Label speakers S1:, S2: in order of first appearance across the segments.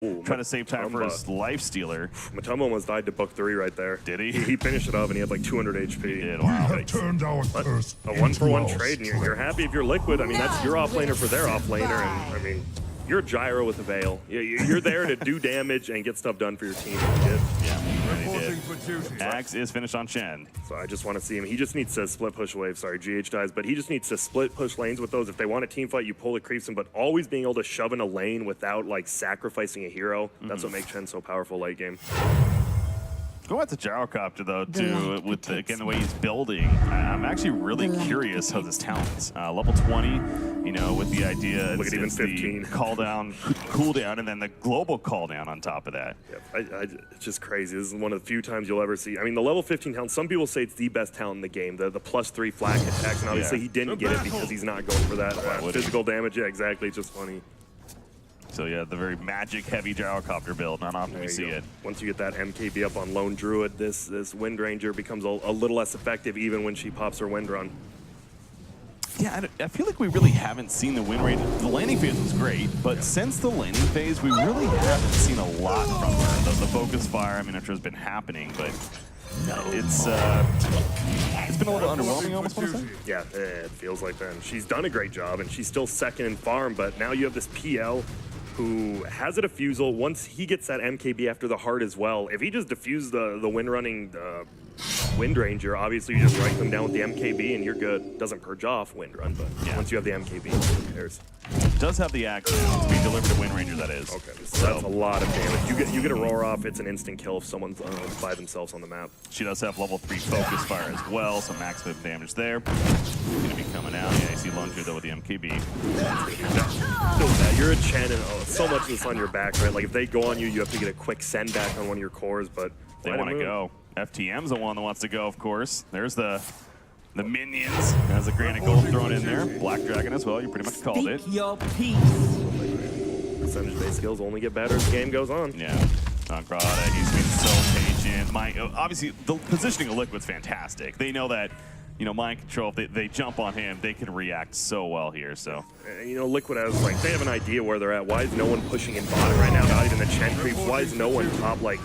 S1: Ooh,
S2: trying to save time for his life stealer.
S1: Matoma almost died to book 3 right there.
S2: Did he?
S1: He finished it off and he had like 200 HP.
S2: He did.
S3: We
S2: Wow.
S3: have turned our curse
S1: A
S3: into
S1: 1-for-1
S3: our
S1: trade, and you're
S3: strength.
S1: happy if you're Liquid. I mean, that's your off-laner for their off-laner, and I mean, you're a gyro with a veil. You're there to do damage and get stuff done for your team.
S2: Yeah, he did. Axe is finished on Chen.
S1: So I just want to see him. He just needs to split push wave. Sorry, GH dies, but he just needs to split push lanes with those. If they want a team fight, you pull the creeps in, but always being able to shove in a lane without like sacrificing a hero. That's what makes Chen so powerful late game.
S2: Going back to Gyrocopter though, too, with the way he's building, I'm actually really curious how this talents. Level 20, you know, with the idea
S1: Look at even
S2: it's
S1: 15.
S2: the call down, cooldown, and then the global call down on top of that.
S1: Yep. It's just crazy. This is one of the few times you'll ever see. I mean, the level 15 talent, some people say it's the best talent in the game, the +3 flak attacks, and obviously he didn't get it because he's not going for that physical damage. Yeah, exactly. It's just funny.
S2: So yeah, the very magic-heavy Gyrocopter build. Not often we see it.
S1: Once you get that MKB up on Lone Druid, this Wind Ranger becomes a little less effective even when she pops her Wind Run.
S2: Yeah, I feel like we really haven't seen the win rate. The landing phase was great, but since the landing phase, we really haven't seen a lot from her. The focus fire, I mean, I'm sure has been happening, but it's been a little underwhelming, I almost want to say.
S1: Yeah, it feels like that. And she's done a great job, and she's still second in farm, but now you have this PL who has a defusal. Once he gets that MKB after the heart as well, if he just diffused the wind running Wind Ranger, obviously you just write them down with the MKB and you're good. Doesn't purge off Wind Run, but once you have the MKB, who cares?
S2: Does have the axe to be delivered to Wind Ranger, that is.
S1: Okay, so that's a lot of damage. You get a roar off, it's an instant kill if someone's by themselves on the map.
S2: She does have level 3 focus fire as well, so maximum damage there. Gonna be coming out. Yeah, I see Lone Druid though with the MKB.
S1: You're a Chen and so much of this on your back, right? Like if they go on you, you have to get a quick send back on one of your cores, but
S2: they want to go. FTM's the one that wants to go, of course. There's the minions. Has a granite gold thrown in there. Black Dragon as well. You pretty much called it.
S4: Your piece.
S1: Percentage-based skills only get better as the game goes on.
S2: Yeah. Angrada, he's been so patient. Obviously, the positioning of Liquid's fantastic. They know that, you know, mind control, if they jump on him, they can react so well here, so.
S1: You know, Liquid has, like, they have an idea where they're at. Why is no one pushing in bottom right now? Not even the Chen creeps. Why is no one top, like,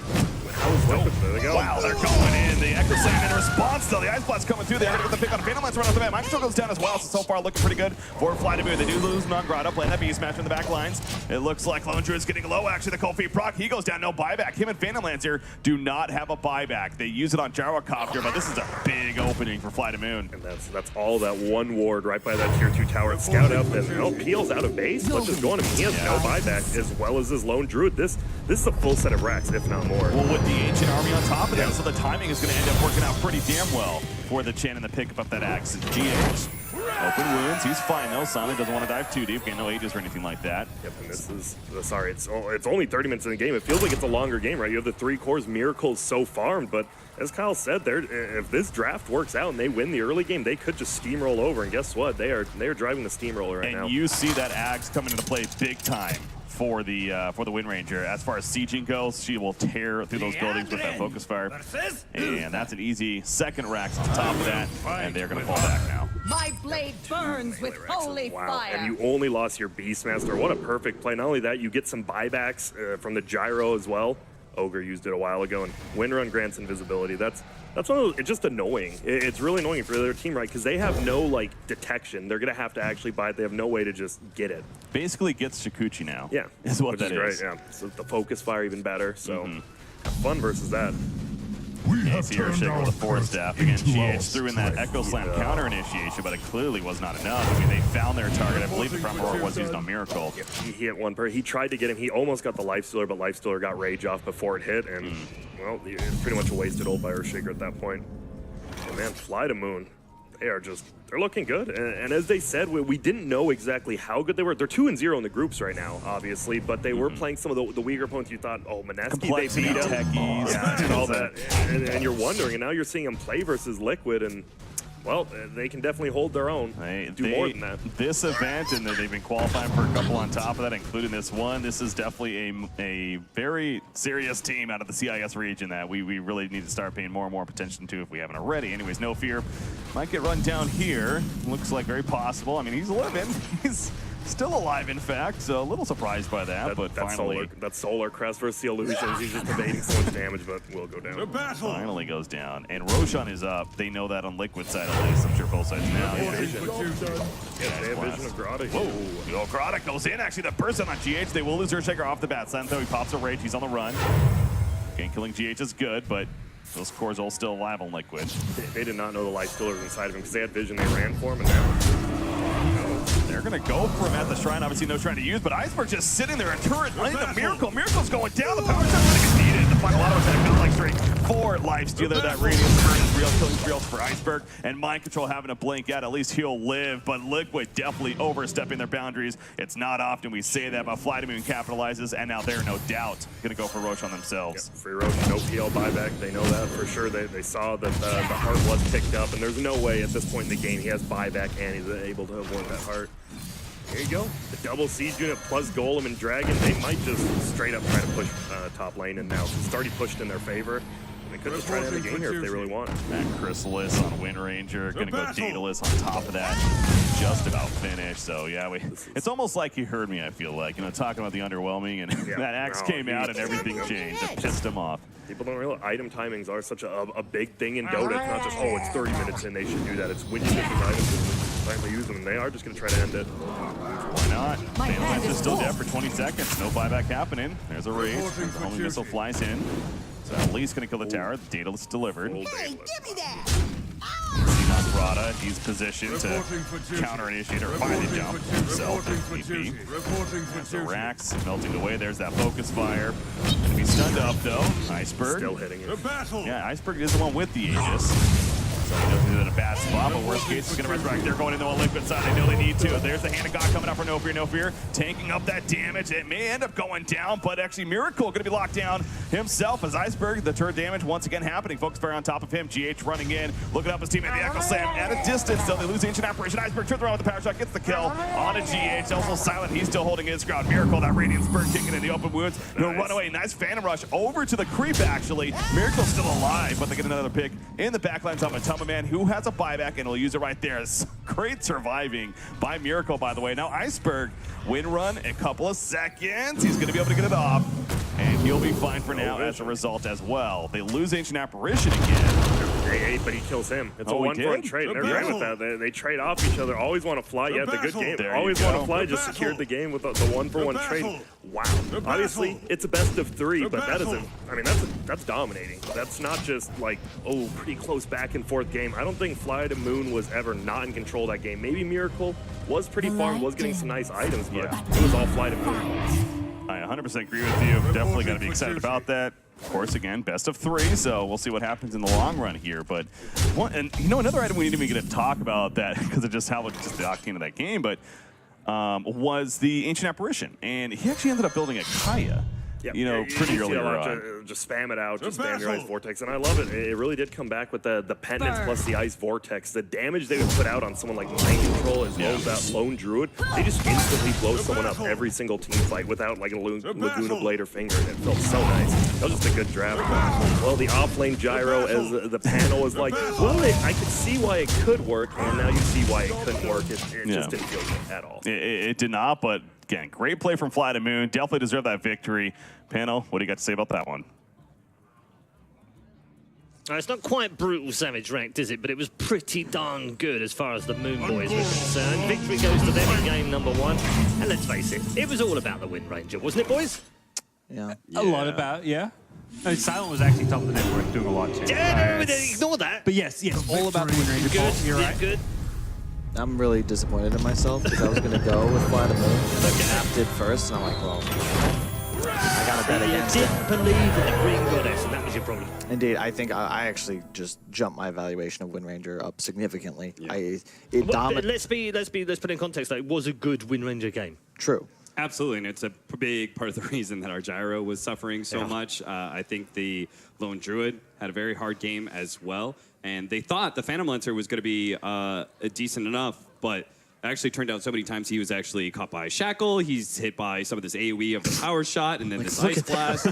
S1: how is Liquid? There they go.
S2: Wow, they're going in. The Echo Slam in response, though. The Ice Blast coming through. They're going to get the pick on Phantom Lance right off the bat. Mind control goes down as well, so far looking pretty good for Fly to Moon. They do lose Angrada, playing that Beast Smash in the back lines. It looks like Lone Druid's getting low, actually. The Cold Feet proc, he goes down, no buyback. Him and Phantom Lance here do not have a buyback. They use it on Gyrocopter, but this is a big opening for Fly to Moon.
S1: And that's all that one ward right by that tier 2 tower. Scout out that, oh, Peel's out of base. Let's just go on him. He has no buyback, as well as his Lone Druid. This is a full set of racks, if not more.
S2: Well, with the Ancient Army on top of that, so the timing is going to end up working out pretty damn well for the Chen and the pick up that axe. GH. Open wounds. He's fine, though. Simon doesn't want to dive too deep. Get no ages or anything like that.
S1: Yep, and this is, sorry, it's only 30 minutes in the game. It feels like it's a longer game, right? You have the 3 cores, miracles so farmed, but as Kyle said, if this draft works out and they win the early game, they could just steamroll over. And guess what? They are driving the steamroller right now.
S2: And you see that axe coming into play big time for the Wind Ranger. As far as sieging goes, she will tear through those buildings with that focus fire. And that's an easy second Rax on top of that, and they're going to fall back now.
S5: My blade burns with holy fire.
S1: And you only lost your Beastmaster. What a perfect play. Not only that, you get some buybacks from the gyro as well. Ogre used it a while ago, and Wind Run grants invisibility. That's one of those, it's just annoying. It's really annoying for their team, right? Because they have no, like, detection. They're going to have to actually buy it. They have no way to just get it.
S2: Basically gets Shikuchi now.
S1: Yeah.
S2: Is what that is.
S1: Great, yeah. So the focus fire even better. So have fun versus that.
S3: We have
S2: Here,
S3: turned
S2: Shaker
S3: our
S2: with the force staff again.
S3: into our
S2: GH threw in that
S3: strength.
S2: Echo Slam counter initiation, but it clearly was not enough. I mean, they found their target. I believe the front roar was used on Miracle.
S1: He hit one per. He tried to get him. He almost got the Lifestealer, but Lifestealer got Rage off before it hit, and well, it's pretty much a wasted ult by Earthshaker at that point. And man, Fly to Moon, they're looking good. And as they said, we didn't know exactly how good they were. They're 2-0 in the groups right now, obviously, but they were playing some of the weaker opponents. You thought, oh, Mineski, they beat him.
S2: Techies.
S1: Yeah, and all that. And you're wondering, and now you're seeing them play versus Liquid, and well, they can definitely hold their own. Do more than that.
S2: This event, and they've been qualifying for a couple on top of that, including this one. This is definitely a very serious team out of the CIS region that we really need to start paying more and more attention to if we haven't already. Anyways, No Fear might get run down here. Looks like very possible. I mean, he's living. Still alive, in fact, so a little surprised by that, but finally...
S1: That Solar Crest versus the Illusions, he's just evading so much damage, but will go down.
S2: Finally goes down, and Roshan is up. They know that on Liquid side at least. I'm sure both sides now.
S1: They have vision of Grotty.
S2: Whoa, Yo, Grotty goes in. Actually, the person on GH, they will lose Earthshaker off the bat. Though he pops a Rage, he's on the run. Again, killing GH is good, but those cores all still alive on Liquid.
S1: They did not know the life stealer was inside of him because they had vision. They ran for him, and now
S2: they're going to go for him at the shrine. Obviously, no trying to use, but Iceberg just sitting there. A turret into Miracle. Miracle's going down. The power shot's going to get needed. The final auto attack not like straight for life stealer. That Radiant Burn is real. Killing reals for Iceberg. And Mind Control having to blink out. At least he'll live, but Liquid definitely overstepping their boundaries. It's not often we say that, but Fly to Moon capitalizes, and now they're no doubt going to go for Roche on themselves.
S1: Free Roche, no PL buyback. They know that for sure. They saw that the heart was picked up, and there's no way at this point in the game he has buyback and he's able to avoid that heart. There you go. The double siege unit plus Golem and Dragon. They might just straight up try to push top lane, and now it's already pushed in their favor. They could just try to end the game here if they really want.
S2: That Chrysalis on Wind Ranger, gonna go Daedalus on top of that. Just about finished. So yeah, it's almost like you heard me, I feel like. You know, talking about the underwhelming, and that axe came out and everything changed. It pissed him off.
S1: People don't realize item timings are such a big thing in Dota. It's not just, oh, it's 30 minutes in, they should do that. It's when you get these items and finally use them, and they are just going to try to end it.
S2: Why not? Phantom is still dead for 20 seconds. No buyback happening. There's a raise. The homing missile flies in. So at least going to kill the tower. The Daedalus delivered.
S5: Hey, give me that!
S2: Rada, he's positioned to counter-initiate or finally jump himself if need be. There's the Rax melting away. There's that focus fire. Gonna be stunned up though. Iceberg.
S1: Still hitting it.
S2: Yeah, Iceberg is the one with the Aegis. So he doesn't do it in a bad spot, but worst case, he's going to resurrect. They're going into a Liquid side. They know they need to. There's the Hand of God coming up for No Fear, No Fear. Tanking up that damage. It may end up going down, but actually Miracle going to be locked down himself as Iceberg. The turret damage once again happening. Focus fire on top of him. GH running in. Looking up his team at the Echo Slam at a distance. Though they lose the Ancient Apparition. Iceberg turns around with the power shot. Gets the kill on a GH. Also silent. He's still holding his ground. Miracle, that Radiant Spur kicking in the open wounds. No runaway. Nice Phantom Rush over to the creep actually. Miracle's still alive, but they get another pick in the backlines of Matuma Man, who has a buyback and will use it right there. It's great surviving by Miracle, by the way. Now Iceberg, win run, a couple of seconds. He's going to be able to get it off, and he'll be fine for now as a result as well. They lose Ancient Apparition again.
S1: But he kills him. It's a 1-for-1 trade. They're great with that. They trade off each other. Always want to fly. Yeah, the good game. Always want to fly. Just secured the game with the 1-for-1 trade. Wow. Obviously, it's a best of 3, but that isn't. I mean, that's dominating. That's not just like, oh, pretty close back and forth game. I don't think Fly to Moon was ever not in control of that game. Maybe Miracle was pretty far and was getting some nice items, but it was all Fly to Moon.
S2: I 100% agree with you. Definitely got to be excited about that. Of course, again, best of 3, so we'll see what happens in the long run here. But another item we didn't even get to talk about that because of just how just the octane of that game, but was the Ancient Apparition, and he actually ended up building a Kaya.
S1: Yep.
S2: You know, pretty early on.
S1: Just spam it out, just spam your Ice Vortex, and I love it. It really did come back with the pendants plus the Ice Vortex. The damage they would put out on someone like Mind Control as well as that Lone Druid, they just instantly blow someone up every single team fight without like a Laguna Blade or Finger, and it felt so nice. That was just a good draft. Well, the off-lane gyro as the panel was like, well, I could see why it could work, and now you see why it couldn't work. It just didn't feel good at all.
S2: It did not, but again, great play from Fly to Moon. Definitely deserved that victory. Panel, what do you got to say about that one?
S4: It's not quite brutal Savage ranked, is it? But it was pretty darn good as far as the Moon Boys were concerned. Victory goes to them in game number 1. And let's face it, it was all about the Wind Ranger, wasn't it, boys?
S6: Yeah.
S7: A lot about, yeah. I mean, Silent was actually top of the network, doing a lot too.
S4: Yeah, no, ignore that.
S7: But yes, all about the Wind Ranger.
S4: Good,
S7: you're right.
S4: Good.
S6: I'm really disappointed in myself because I was going to go with Fly to Moon. App did first, and I'm like, well, I got to bet against
S4: You
S6: it.
S4: didn't believe in the Green Goddess, and that was your problem.
S6: Indeed, I think I actually just jumped my evaluation of Wind Ranger up significantly.
S4: Yeah.
S6: It dominated.
S4: Let's put in context that it was a good Wind Ranger game.
S6: True.
S8: Absolutely, and it's a big part of the reason that our gyro was suffering so much. I think the Lone Druid had a very hard game as well, and they thought the Phantom Lancer was going to be decent enough, but actually turned out so many times he was actually caught by Shackle. He's hit by some of this AoE of the power shot and then this Ice Blast.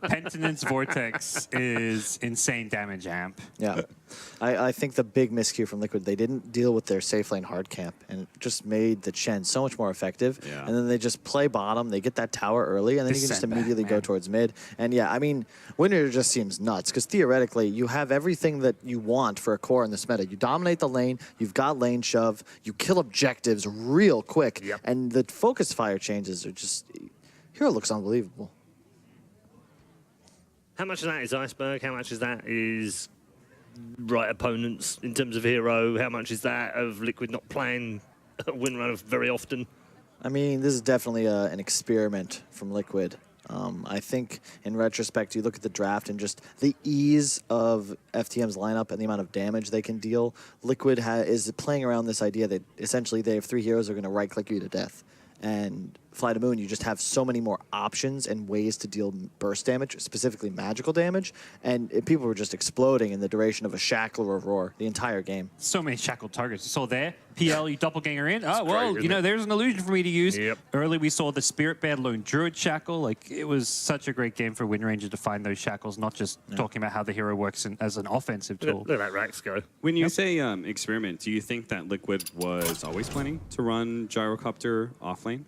S7: Penitence Vortex is insane damage amp.
S6: Yeah. I think the big miscue from Liquid, they didn't deal with their safe lane hard camp, and it just made the Chen so much more effective.
S8: Yeah.
S6: And then they just play bottom, they get that tower early, and then you can just immediately go towards mid. And yeah, I mean, Winter just seems nuts, because theoretically, you have everything that you want for a core in this meta. You dominate the lane, you've got lane shove, you kill objectives real quick, and the focus fire changes are just... Hero looks unbelievable.
S4: How much of that is Iceberg? How much of that is right opponents in terms of hero? How much is that of Liquid not playing win run very often?
S6: I mean, this is definitely an experiment from Liquid. I think in retrospect, you look at the draft and just the ease of FTM's lineup and the amount of damage they can deal. Liquid is playing around this idea that essentially they have 3 heroes who are going to right-click you to death. And Fly to Moon, you just have so many more options and ways to deal burst damage, specifically magical damage, and people were just exploding in the duration of a Shackle or a Roar the entire game.
S7: So many shackled targets. So there, PL, you doppelganger in. Oh, well,
S1: great,
S7: you know,
S1: it?
S7: there's an illusion for me to use.
S1: Yep.
S7: Early, we saw the Spirit Bed Lone Druid Shackle. Like, it was such a great game for Wind Ranger to find those shackles, not just talking about how the hero works as an offensive tool.
S4: Look at that Rax go.
S8: When you say experiment, do you think that Liquid was always planning to run Gyrocopter offlane?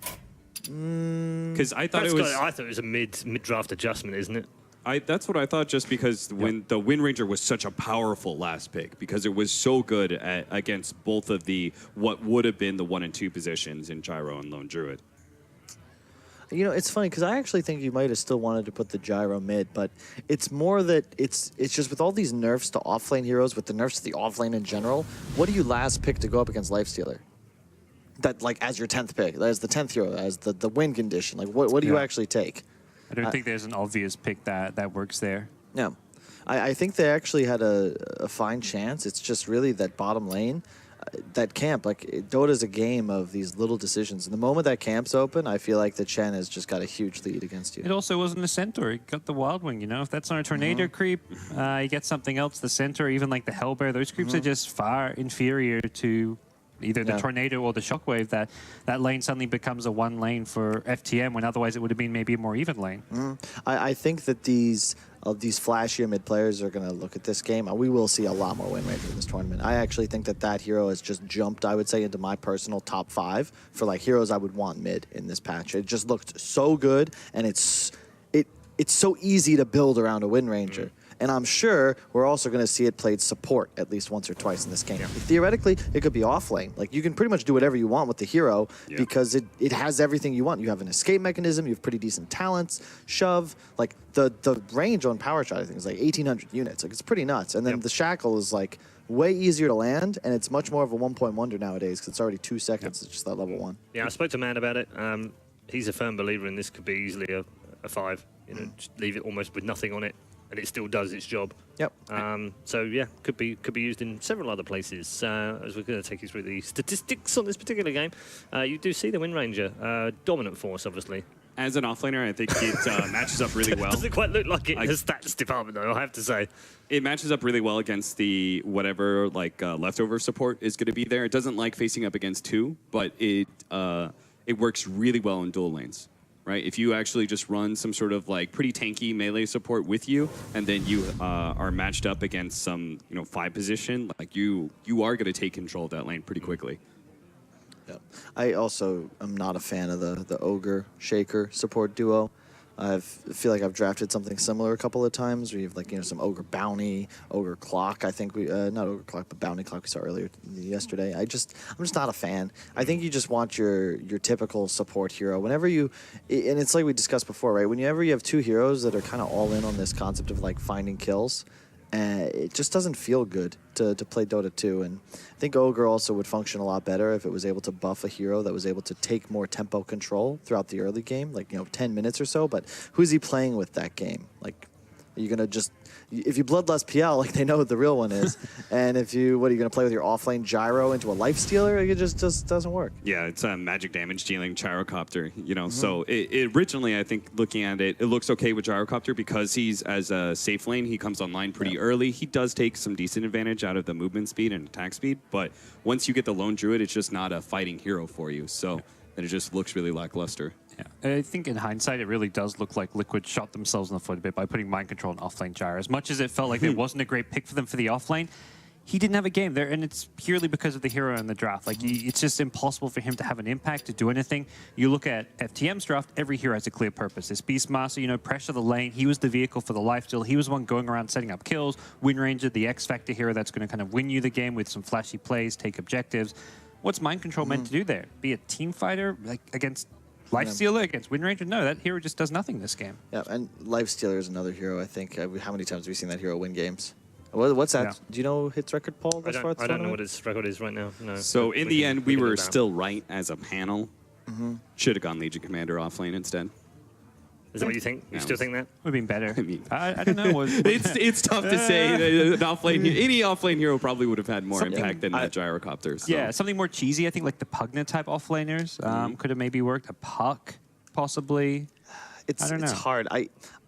S8: Because I thought it was.
S4: I thought it was a mid draft adjustment, isn't it?
S8: That's what I thought, just because when the Wind Ranger was such a powerful last pick, because it was so good against both of the what would have been the 1 and 2 positions in Gyro and Lone Druid.
S6: You know, it's funny because I actually think you might have still wanted to put the Gyro mid, but it's more that it's just with all these nerfs to offlane heroes, with the nerfs to the offlane in general, what do you last pick to go up against Lifestealer? That, like, as your 10th pick, as the 10th hero, as the win condition, like, what do you actually take?
S7: I don't think there's an obvious pick that works there.
S6: No. I think they actually had a fine chance. It's just really that bottom lane, that camp. Like, Dota's a game of these little decisions. And the moment that camp's open, I feel like the Chen has just got a huge lead against you.
S7: It also wasn't a Centaur. It got the Wild Wing, you know? If that's not a Tornado creep, you get something else. The Centaur, even like the Hellbear, those creeps are just far inferior to either the Tornado or the Shockwave. That lane suddenly becomes a 1 lane for FTM, when otherwise it would have been maybe a more even lane.
S6: I think that these flashier mid players are going to look at this game. We will see a lot more win rate in this tournament. I actually think that hero has just jumped, I would say, into my personal top 5 for like heroes I would want mid in this patch. It just looked so good, and it's so easy to build around a Wind Ranger. And I'm sure we're also going to see it played support at least once or twice in this game. Theoretically, it could be offlane. Like, you can pretty much do whatever you want with the hero because it has everything you want. You have an escape mechanism, you have pretty decent talents, shove. Like, the range on power shot, I think, is like 1,800 units. Like, it's pretty nuts. And then the Shackle is like way easier to land, and it's much more of a 1-point wonder nowadays because it's already 2 seconds. It's just that level 1.
S4: Yeah, I spoke to Man about it. He's a firm believer in this could be easily a 5. You know, just leave it almost with nothing on it, and it still does its job.
S6: Yep.
S4: So yeah, could be used in several other places. As we're going to take you through the statistics on this particular game, you do see the Wind Ranger dominant force, obviously.
S8: As an offlaner, I think it matches up really well.
S4: Doesn't quite look like it in the stats department, though, I have to say.
S8: It matches up really well against the whatever leftover support is going to be there. It doesn't like facing up against 2, but it works really well in dual lanes. Right? If you actually just run some sort of like pretty tanky melee support with you, and then you are matched up against some 5 position, like you are going to take control of that lane pretty quickly.
S6: Yeah. I also am not a fan of the Ogre Shaker support duo. I feel like I've drafted something similar a couple of times. We have some Ogre Bounty, Ogre Clock. I think we not Ogre Clock, but Bounty Clock we saw earlier yesterday. I'm just not a fan. I think you just want your typical support hero. Whenever and it's like we discussed before, right? Whenever you have 2 heroes that are kind of all in on this concept of like finding kills, it just doesn't feel good to play Dota 2. And I think Ogre also would function a lot better if it was able to buff a hero that was able to take more tempo control throughout the early game, like 10 minutes or so. But who's he playing with that game? Like, Are you going to just, if you bloodlust PL, like they know what the real one is, and if you, what are you going to play with your offlane gyro into a life stealer? It just doesn't work.
S8: Yeah, it's a magic damage dealing gyrocopter, you know. So it originally, I think, looking at it, it looks okay with gyrocopter because he's as a safe lane. He comes online pretty early. He does take some decent advantage out of the movement speed and attack speed, but once you get the lone druid, it's just not a fighting hero for you. So then it just looks really lackluster.
S7: Yeah. I think in hindsight, it really does look like Liquid shot themselves in the foot a bit by putting Mind Control and offlane gyro. As much as it felt like it wasn't a great pick for them for the offlane, he didn't have a game there, and it's purely because of the hero in the draft. Like, it's just impossible for him to have an impact, to do anything. You look at FTM's draft, every hero has a clear purpose. This Beastmaster, you know, pressure the lane. He was the vehicle for the lifesteal. He was the one going around setting up kills. Wind Ranger, the X-Factor hero that's going to kind of win you the game with some flashy plays, take objectives. What's Mind Control meant to do there? Be a team fighter like against Lifestealer, against Wind Ranger? No, that hero just does nothing this game.
S6: Yeah, and Lifestealer is another hero, I think. How many times have we seen that hero win games? What's that?
S7: Yeah.
S6: Do you know his record, Paul?
S4: I don't know what his record is right now. No.
S8: So in the end, we were still right as a panel.
S6: Mm-hmm.
S8: Should have gone Legion Commander offlane instead.
S4: Is that what you think? You still think that?
S7: Would have been better.
S8: I mean,
S7: I don't know.
S8: it's tough to say. An offlane, any offlane hero probably would have had more impact than the gyrocopters. So.
S7: Yeah, something more cheesy. I think like the Pugna type offlaners could have maybe worked. A Puck, possibly. I don't know.
S6: It's hard.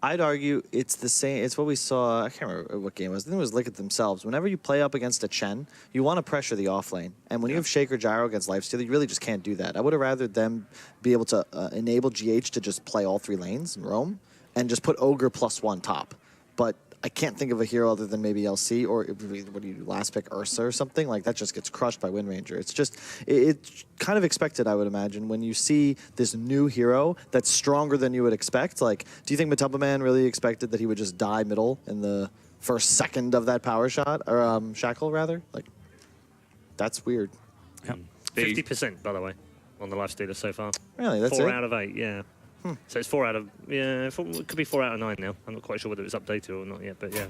S6: I'd argue it's the same. It's what we saw. I can't remember what game it was. I think it was Liquid themselves. Whenever you play up against a Chen, you want to pressure the offlane. And when you have Shaker Gyro against Lifestealer, you really just can't do that. I would have rather them be able to enable GH to just play all three lanes and roam and just put Ogre +1 top. But I can't think of a hero other than maybe LC or what do you do, last pick Ursa or something like that. Just gets crushed by Wind Ranger. It's just it's kind of expected, I would imagine, when you see this new hero that's stronger than you would expect. Like, do you think Matumba Man really expected that he would just die middle in the first second of that power shot or shackle rather? Like, that's weird.
S7: Yep.
S4: 50%, by the way, on the Lifestealer so far.
S6: Really, that's
S4: 4
S6: it?
S4: out of 8, yeah. So it's 4 out of, it could be 4 out of 9 now. I'm not quite sure whether it's updated or not yet, but yeah.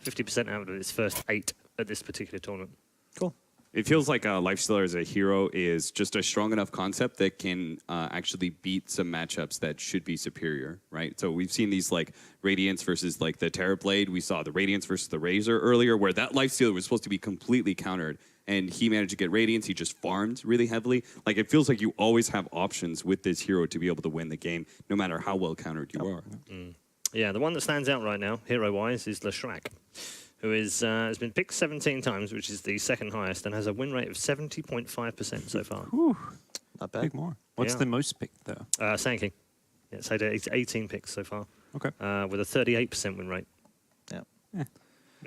S4: 50% out of its first 8 at this particular tournament.
S6: Cool.
S8: It feels like Lifestealer as a hero is just a strong enough concept that can actually beat some matchups that should be superior, right? So we've seen these like Radiance versus like the Terrorblade. We saw the Radiance versus the Razor earlier, where that Lifestealer was supposed to be completely countered, and he managed to get Radiance. He just farmed really heavily. Like, it feels like you always have options with this hero to be able to win the game, no matter how well countered you are.
S4: Yeah, the one that stands out right now, hero-wise, is Leshrac, who is has been picked 17 times, which is the second highest, and has a win rate of 70.5% so far.
S7: Whew.
S6: Not bad.
S7: Big more. What's the most picked, though?
S4: Sand King. Yeah, it's had 18 picks so far.
S7: Okay.
S4: With a 38% win rate.
S6: Yeah.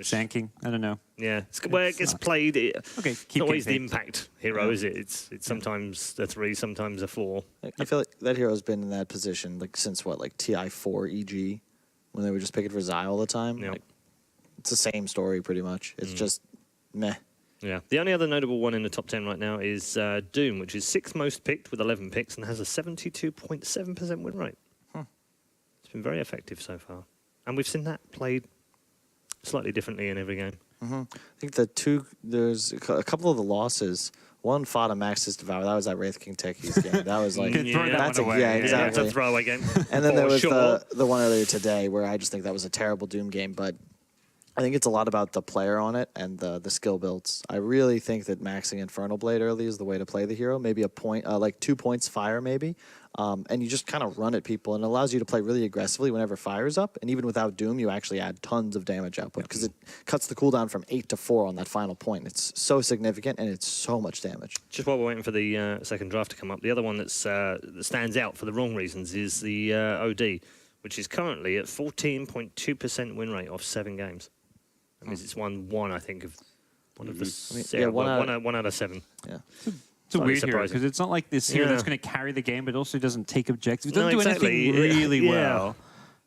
S7: Sand King, I don't know.
S4: Yeah, it's where it gets played.
S7: Okay,
S4: It's
S7: keep
S4: not always the
S7: getting
S4: impact hero, is it? It's sometimes a 3, sometimes a 4.
S6: I feel like that hero's been in that position like since what, like TI4 EG, when they were just picking for Zai all the time.
S4: Yep.
S6: Like, it's the same story pretty much. It's just meh.
S4: Yeah. The only other notable one in the top 10 right now is Doom, which is 6th most picked with 11 picks and has a 72.7% win rate. It's been very effective so far. And we've seen that played slightly differently in every game.
S6: I think there's a couple of the losses. One fought a Max's Devour. That was that Wraith King Techies game. That was like,
S7: Throw that
S6: that's
S7: one away.
S6: yeah,
S7: Yeah,
S6: exactly.
S4: It's a throwaway game.
S6: And then there was
S4: sure.
S6: the one earlier today where I just think that was a terrible Doom game. But I think it's a lot about the player on it and the skill builds. I really think that maxing Infernal Blade early is the way to play the hero. Maybe a point, like 2 points fire maybe. And you just kind of run at people, and it allows you to play really aggressively whenever fire's up. And even without Doom, you actually add tons of damage output because it cuts the cooldown from 8 to 4 on that final point. It's so significant, and it's so much damage.
S4: Just while we're waiting for the second draft to come up, the other one that stands out for the wrong reasons is the OD, which is currently at 14.2% win rate off 7 games. That means it's won 1, I think, of one of the one out of 7.
S6: Yeah.
S7: It's a
S4: Slightly
S7: weird hero
S4: surprising.
S7: because it's not like this hero
S4: Yeah.
S7: that's going to carry the game, but also doesn't take objectives. It doesn't
S4: No,
S7: do
S4: exactly.
S7: anything really
S4: Yeah.
S7: well.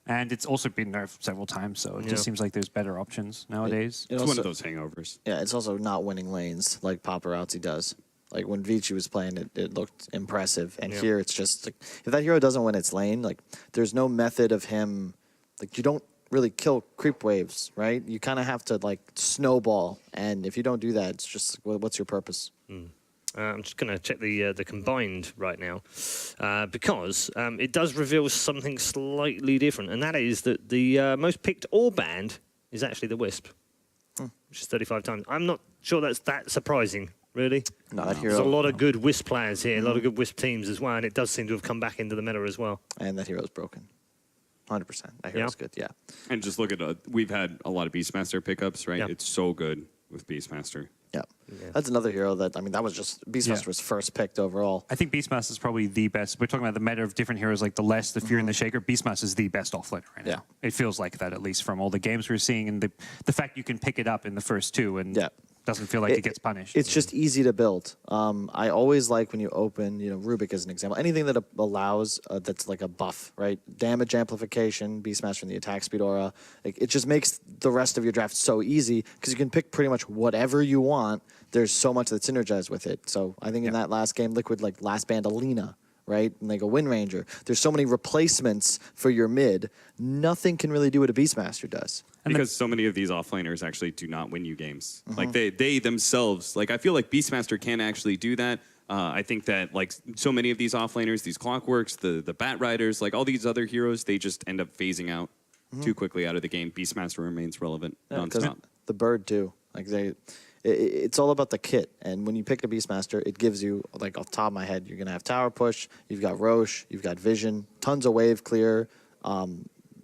S7: And it's also been nerfed several times, so it just seems like there's better options nowadays.
S6: It
S8: It's
S6: also-
S8: one of those hangovers.
S6: Yeah, it's also not winning lanes like Paparazzi does. Like when Vici was playing it, it looked impressive. And here it's just like, if that hero doesn't win its lane, like there's no method of him, like you don't really kill creep waves, right? You kind of have to like snowball. And if you don't do that, it's just, well, what's your purpose?
S4: I'm just going to check the combined right now because it does reveal something slightly different, and that is that the most picked or banned is actually the Wisp, which is 35 times. I'm not sure that's that surprising, really.
S6: No, that
S4: There's a
S6: hero.
S4: lot of good Wisp players here, a lot of good Wisp teams as well, and it does seem to have come back into the meta as well.
S6: And that hero's broken. 100%. That hero's good, yeah.
S8: And just look at we've had a lot of Beastmaster pickups, right?
S4: Yep.
S8: It's so good with Beastmaster.
S6: Yeah. That's another hero that, I mean, that was just, Beastmaster was first picked overall.
S7: I think Beastmaster is probably the best. We're talking about the meta of different heroes like the Less, the Fear, and the Shaker. Beastmaster is the best offlaner right now.
S6: Yeah.
S7: It feels like that, at least from all the games we're seeing, and the fact you can pick it up in the first two and doesn't feel like it gets punished.
S6: It's just easy to build. I always like when you open, Rubik as an example, anything that allows that's like a buff, right? Damage amplification, Beastmaster and the attack speed aura. It just makes the rest of your draft so easy because you can pick pretty much whatever you want. There's so much that's synergized with it. So I think in that last game, Liquid like last banned Alina, right? And they go Wind Ranger. There's so many replacements for your mid. Nothing can really do what a Beastmaster does.
S8: Because so many of these offlaners actually do not win you games. Like they themselves, like I feel like Beastmaster can actually do that. I think that like so many of these offlaners, these Clockworks, the Bat Riders, like all these other heroes, they just end up phasing out too quickly out of the game. Beastmaster remains relevant nonstop.
S6: The bird too. Like it's all about the kit. And when you pick a Beastmaster, it gives you, like off the top of my head, you're gonna have Tower Push, you've got Roche, you've got Vision, tons of wave clear,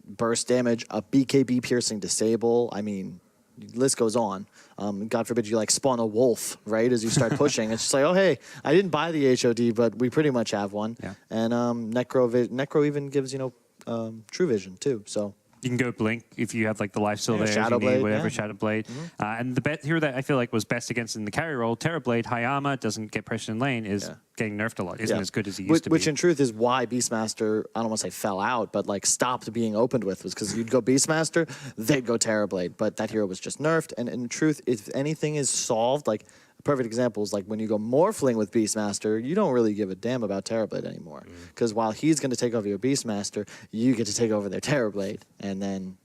S6: burst damage, a BKB piercing disable. I mean, the list goes on. God forbid you like spawn a wolf, right? As you start pushing, it's just like, oh hey, I didn't buy the HOD, but we pretty much have one. Yeah. And Necro even gives True Vision too. So
S7: you can go Blink if you have like the life still there.
S6: Shadow
S7: if you need
S6: Blade,
S7: whatever Shadow Blade. And the hero that I feel like was best against in the carry role, Terrorblade, Hayama doesn't get pressure in lane, is getting nerfed a lot. Isn't as good as he used to be.
S6: Which in truth is why Beastmaster, I don't want to say fell out, but like stopped being opened with, was because you'd go Beastmaster, they'd go Terrorblade, but that hero was just nerfed. And in truth, if anything is solved, like a perfect example is like when you go Morphling with Beastmaster, you don't really give a damn about Terrorblade anymore. Because while he's going to take over your Beastmaster, you get to take over their Terrorblade.
S8: And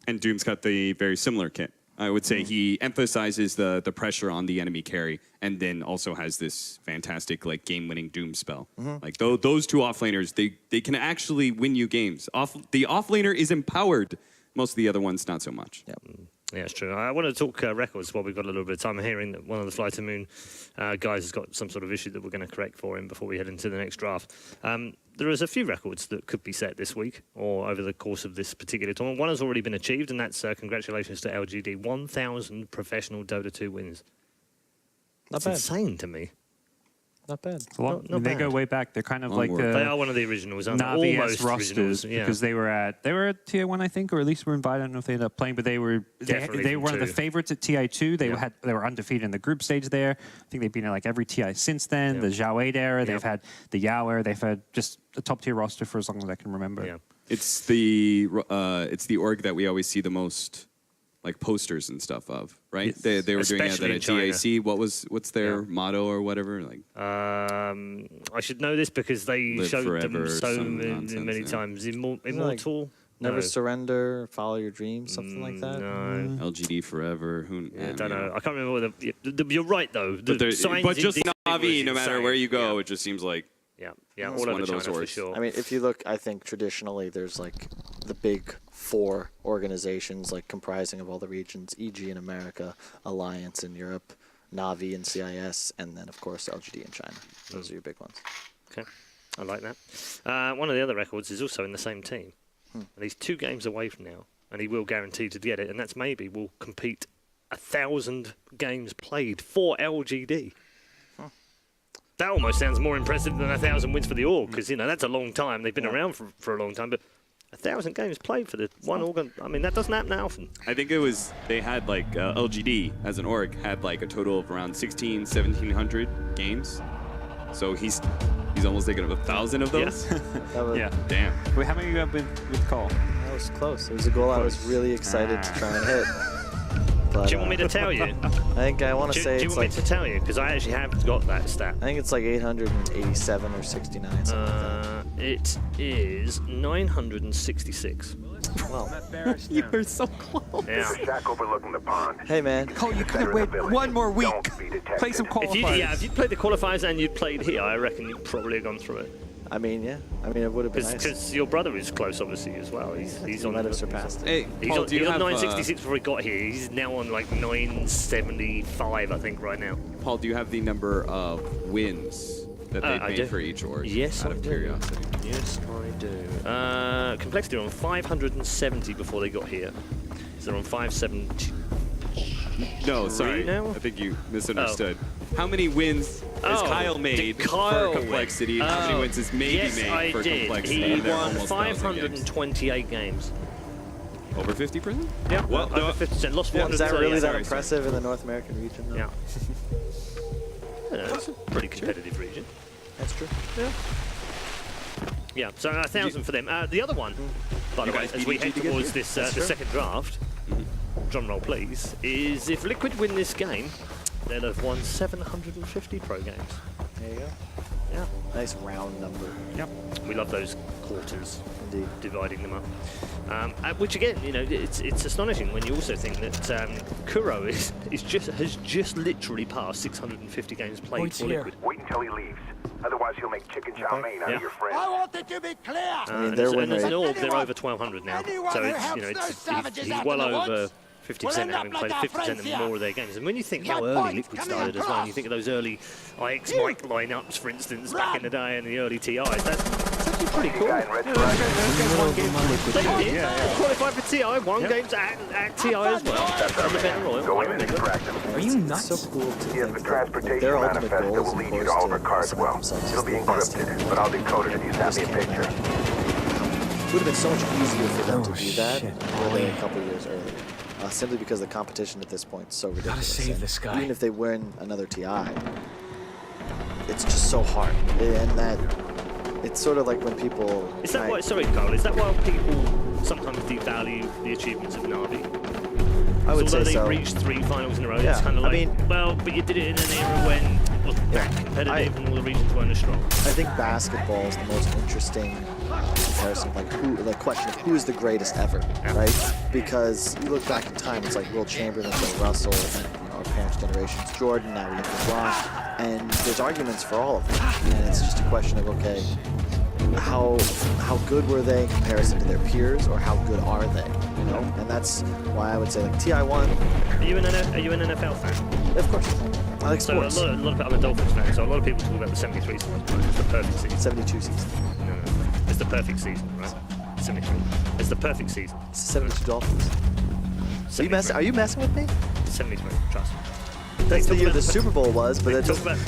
S8: Doom's got the very similar kit. I would say he emphasizes the pressure on the enemy carry, and then also has this fantastic like game-winning Doom spell. Like those two offlaners, they can actually win you games. The offlaner is empowered. Most of the other ones, not so much.
S6: Yep.
S4: Yeah, it's true. I want to talk records while we've got a little bit of time. I'm hearing that one of the Fly to Moon guys has got some sort of issue that we're going to correct for him before we head into the next draft. There is a few records that could be set this week or over the course of this particular tournament. One has already been achieved, and that's congratulations to LGD. 1,000 professional Dota 2 wins. That's insane to me.
S6: Not bad.
S7: Not
S4: bad.
S7: They go way back. They're kind of like the
S4: they are one of the originals, aren't they?
S7: Navi
S4: Almost
S7: rosters,
S4: originals,
S7: because they were at tier 1, I think, or at least were invited. I don't know if they ended up playing, but they were they were one of the favorites at TI2. They were undefeated in the group stage there. I think they've been in like every TI since then. The Zhao 8 era. They've had the Yao era. They've had just a top tier roster for as long as I can remember.
S4: Yeah.
S8: It's the org that we always see the most like posters and stuff of, right?
S4: Yes.
S8: They were doing that
S4: Especially
S8: at
S4: in
S8: DAC. What's their motto or whatever? Like
S4: I should know this because they
S8: Live
S4: showed
S8: forever
S4: them
S8: or
S4: so
S8: some
S4: many
S8: nonsense,
S4: times. Immortal.
S6: Never
S4: No.
S6: surrender, follow your dreams, something like that.
S4: No.
S8: LGD forever.
S4: I don't know. I can't remember what you're right though.
S8: But just Navi, no matter where you go,
S4: yeah.
S8: it just seems like
S4: all
S8: one
S4: over
S8: of those
S4: China for
S8: orgs.
S4: sure.
S6: I mean, if you look, I think traditionally there's like the big 4 organizations like comprising of all the regions, EG in America, Alliance in Europe, Navi in CIS, and then of course LGD in China. Those are your big ones.
S4: Okay, I like that. One of the other records is also in the same team. And he's 2 games away from now, and he will guarantee to get it, and that's maybe will compete 1,000 games played for LGD. That almost sounds more impressive than 1,000 wins for the org, because that's a long time. They've been around for a long time, but 1,000 games played for the one organ. I mean, that doesn't happen often.
S8: I think they had like LGD as an org had like a total of around 1,700 games. So he's almost taken up 1,000 of those.
S7: Yeah.
S8: Damn.
S7: Wait, how many you have with Cole?
S6: That was close. It was a goal I was really excited to try and hit. But,
S4: Do you want me to tell you?
S6: I think I want to say
S4: Do you
S6: it's
S4: want
S6: like,
S4: me to tell you? Because I actually have got that stat.
S6: I think it's like 887 or 69, something like that.
S4: It is 966.
S6: Well,
S8: You were so close.
S4: Yeah.
S9: Shack overlooking the pond.
S6: hey, man.
S7: Cole, you could have waited one more week. Play some qualifiers.
S4: If you played the qualifiers and you'd played here, I reckon you'd probably have gone through it.
S6: I mean, yeah. I mean, it would have been nice.
S4: Because your brother is close, obviously, as well. He's on
S6: might have surpassed.
S8: Hey,
S4: He's
S8: Paul,
S4: on,
S8: do you
S4: he's on
S8: have
S4: 966 before he got here. He's now on like 975, I think, right now.
S8: Paul, do you have the number of wins that they
S4: I
S8: made
S4: do.
S8: for each org?
S4: Yes,
S8: out
S4: I
S8: of
S4: do.
S8: curiosity.
S4: Yes, I do. Complexity are on 570 before they got here. So they're on 570.
S8: No, sorry.
S4: now?
S8: I think you misunderstood. How many wins has Kyle made
S4: Kyle
S8: for Complexity? And how many wins has Maybe
S4: yes,
S8: made
S4: I
S8: for
S4: did.
S8: Complexity?
S4: He
S8: And they're
S4: won
S8: almost 1,000 games.
S4: 528 games.
S8: Over 50%?
S4: Yeah,
S8: Well, no,
S4: over 50%. Lost
S8: yeah,
S4: 400.
S6: Is that really that
S8: sorry.
S6: impressive in the North American region, though?
S4: Yeah. Yeah, it's a pretty competitive region.
S6: That's true.
S4: Yeah, so 1,000 for them. The other one, by the
S8: You
S4: way,
S8: guys
S4: as we
S8: beat
S4: head
S8: GT to get
S4: towards
S8: here?
S4: this the second draft, drum roll please, is if Liquid win this game, they'll have won 750 pro games.
S6: There you go.
S4: Yeah.
S6: Nice round number.
S4: Yep. We love those quarters,
S6: Indeed.
S4: dividing them up. Which again, you know, it's astonishing when you also think that Kuro has just literally passed 650 games played for Liquid.
S9: Wait until he leaves. Otherwise, he'll make chicken chow mein out
S4: Yeah.
S9: of your friend.
S10: I want it to be clear.
S6: I mean,
S4: And
S6: their
S4: as
S6: win
S4: an
S6: rate.
S4: org, they're over 1,200 now.
S10: Anyone
S4: So
S10: who
S4: it's,
S10: helps
S4: you know,
S10: those
S4: he's
S10: savages
S4: he's
S10: out
S4: well
S10: in the
S4: over
S10: woods
S4: 50%
S10: will end
S4: having
S10: up
S4: played
S10: like our
S4: 50%
S10: friends here.
S4: more of their games. And when you think
S10: My
S4: how early
S10: point
S4: Liquid
S10: coming
S4: started as well, and you
S10: across.
S4: think of those early IX Mike lineups, for instance, back in the day, and the early TIs, that's actually pretty cool.
S9: Guy in red stripe.
S4: They did qualified for TI, won games at TI as well. On the Battle Royal,
S9: Go
S4: I
S9: in and
S4: remember.
S9: distract him.
S10: Are you
S6: It's so cool to
S9: He has
S6: think
S9: the
S6: that
S9: transportation
S6: their ultimate
S9: manifest
S6: goal
S9: that
S6: is,
S9: will
S6: of
S9: lead you
S6: course,
S9: to all of our
S6: to
S9: cards
S6: cement
S9: well.
S6: themselves as
S9: It'll be
S6: the best
S9: encrypted,
S6: team.
S9: but I'll decode it if you snap me a picture.
S6: It would have been so much easier for them to do that really a couple years earlier. Simply because the competition at this point is so ridiculous.
S10: Gotta save
S6: And
S10: this guy.
S6: Even if they win another TI, it's just so hard. And that it's sort of like when people.
S4: Is that why, sorry, Carl, is that why people sometimes devalue the achievements of Na'Vi?
S6: I would
S4: Although
S6: say
S4: they
S6: so.
S4: reached 3 finals in a row,
S6: Yeah,
S4: it's kind of
S6: I
S4: like,
S6: mean-
S4: well, but you did it in an era when it wasn't that competitive and all the regions weren't as strong.
S6: I think basketball is the most interesting comparison, like the question of who is the greatest ever, right? Because you look back in time, it's like Will Chamberlain, Bill Russell, and our parents' generations, Jordan, now we have LeBron, and there's arguments for all of them, and it's just a question of, okay, how good were they in comparison to their peers, or how good are they, you know? And that's why I would say, like, TI1,
S4: Are you an NFL fan?
S6: of course, I like
S4: So
S6: sports.
S4: a lot of I'm a Dolphins fan, so a lot of people talk about the 73 season, right? It's the perfect season.
S6: 72 seasons.
S4: No. It's the perfect season, right? 73. It's the perfect season.
S6: It's 72 Dolphins.
S4: 73.
S6: Are you messing with me?
S4: 73, trust me.
S6: That's the
S4: talk
S6: year
S4: about
S6: the Super Bowl was, but it
S4: Talk
S6: just...
S4: about,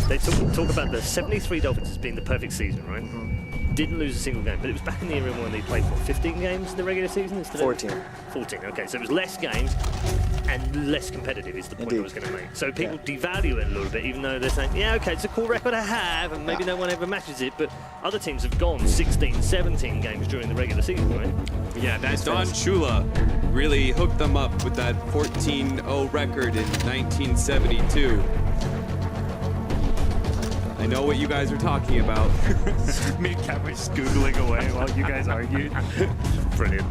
S4: they talk about the 73 Dolphins as being the perfect season, right? Didn't lose a single game, but it was back in the era when they played, what, 15 games in the regular season instead of
S6: 14.
S4: 14, okay, so it was less games and less competitive is the point I
S6: Indeed.
S4: was going to make. So people devalue it a little bit, even though they're saying, yeah, okay, it's a cool record to have, and maybe no one ever matches it, but other teams have gone 16, 17 games during the regular season, right?
S8: Yeah, that Don Shula really hooked them up with that 14-0 record in 1972. I know what you guys are talking about.
S7: Mid-camera just Googling away while you guys argued.
S4: Brilliant.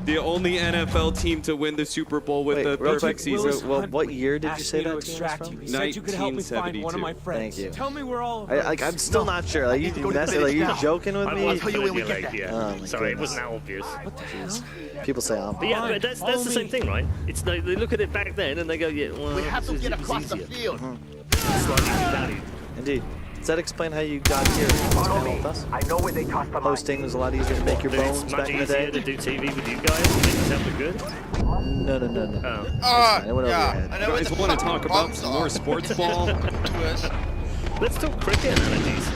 S8: The only NFL team to win the Super Bowl with the
S6: real
S8: perfect
S6: quick,
S8: season.
S6: well, what year did you say that team was
S10: extract
S6: from?
S10: you. He said you could help me find one of my
S8: 1972.
S10: friends.
S6: Thank you.
S10: Tell me we're all.
S6: I'm still not sure. Like, you messing? Like, you joking with
S4: I
S6: me?
S4: was pulling your leg,
S6: Oh,
S4: yeah.
S6: my
S4: Sorry, it
S6: goodness.
S4: wasn't that obvious.
S6: People say I'm.
S4: But yeah, but that's the same thing, right? It's they look at it back then and they go, yeah, well,
S10: We have to
S4: it
S10: get
S4: was
S10: across the
S4: easier.
S10: field.
S4: Slightly devalued.
S6: Indeed. Does that explain how you got here?
S9: Follow me.
S6: With us?
S9: I know where they tossed the line.
S6: Hosting was a lot easier to make your bones
S4: It's
S6: back
S4: much
S6: in the
S4: easier
S6: day.
S4: to do TV with you guys. Make yourself look good.
S6: No.
S4: Oh.
S6: It went over your head.
S8: You guys want to talk about some more sports ball?
S4: Let's talk cricket analogies.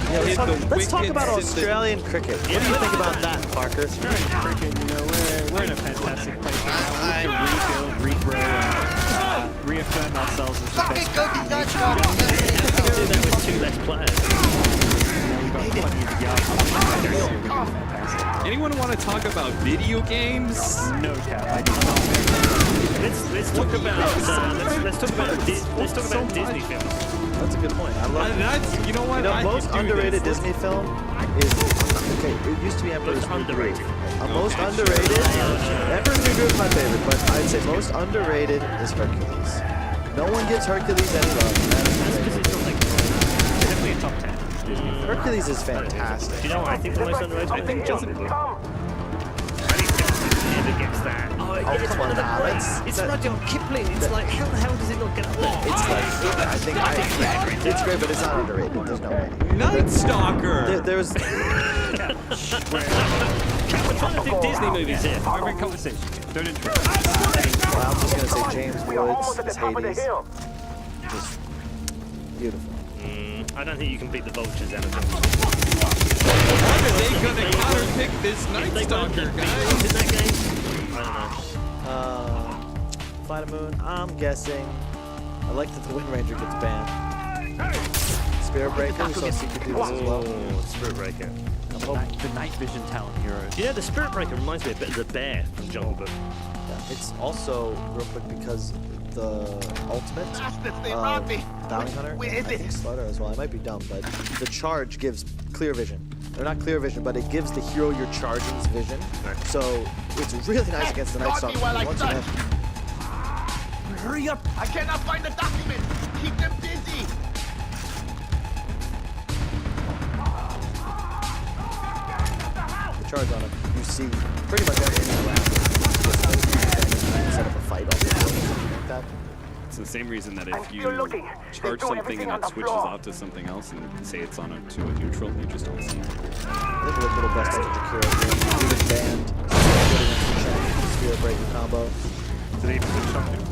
S6: Yeah, let's talk
S8: wickets
S6: about
S8: in the-
S6: Australian cricket. What do you think about that, Parker?
S7: Freaking, you know, we're in a fantastic place right now. We can rebuild, regrow, and reaffirm ourselves as the best.
S4: You can do that with 2 less players.
S7: We've got plenty of yards. We're gonna be fantastic.
S8: Anyone want to talk about video games?
S7: No cap, I do not.
S4: Let's talk about let's talk about Disney films.
S6: That's a good point. I love it.
S8: You know what?
S6: You know,
S8: I
S6: most
S8: could do
S6: underrated
S8: this.
S6: Disney film is okay. It used to be Emperor's New
S4: underrated.
S6: Groove. Most underrated. Emperor's New Groove is my favorite, but I'd say most underrated is Hercules. No one gives Hercules any love.
S4: That's because it's not like definitely a top 10.
S6: Hercules is fantastic.
S4: Do you know what I think the most underrated? I think Jungle Book. I think Jungle never gets that. Oh, yeah, it's
S6: come
S4: one
S6: on
S4: of the
S6: now,
S4: greats.
S6: that's-
S4: It's Rudyard Kipling. It's like, how the hell does it not get up there?
S6: It's like I think it's great, but it's not underrated. There's no way.
S8: Night Stalker.
S6: There's
S4: We're trying to think Disney movies here.
S7: Private conversation. Don't interrupt.
S6: well, I'm just gonna say James
S9: We are almost
S6: Woods
S9: at the
S6: is
S9: top of the
S6: Hades.
S9: hill.
S6: Just beautiful.
S4: I don't think you can beat the vultures out of them.
S8: How are they gonna counter-pick this Night Stalker, guys?
S4: In that game? I don't know.
S6: Fly to Moon, I'm guessing. I like that the Wind Ranger gets banned. Spirit Breaker, we saw Seeker do this as well.
S4: Oh, Spirit Breaker.
S7: The night vision talent heroes.
S4: Yeah, the Spirit Breaker reminds me a bit of the bear from Jungle Book.
S6: Yeah, it's also, real quick, because the ultimate Bounty Hunter, I think Slaughter as well. I might be dumb, but the charge gives clear vision. Or not clear vision, but it gives the hero you're charging's vision.
S4: Right.
S6: So it's really nice against the Night Stalker. Once you have
S10: Hurry up! I cannot find the document! Keep them busy!
S6: the charge on him, you see pretty much everything around him. Set up a fight on him, something like that.
S8: It's the same reason that
S9: I'm
S8: if you
S9: still looking.
S8: charge
S9: They're doing
S8: something
S9: everything
S8: and
S9: on
S8: it
S9: the
S8: switches
S9: floor.
S8: off to something else and say it's on to a neutral, you just don't see it.
S6: I think Liquid will best out Jakiro here. Even banned. Put it into check. Spirit Breaker combo.
S7: Do they even switch something?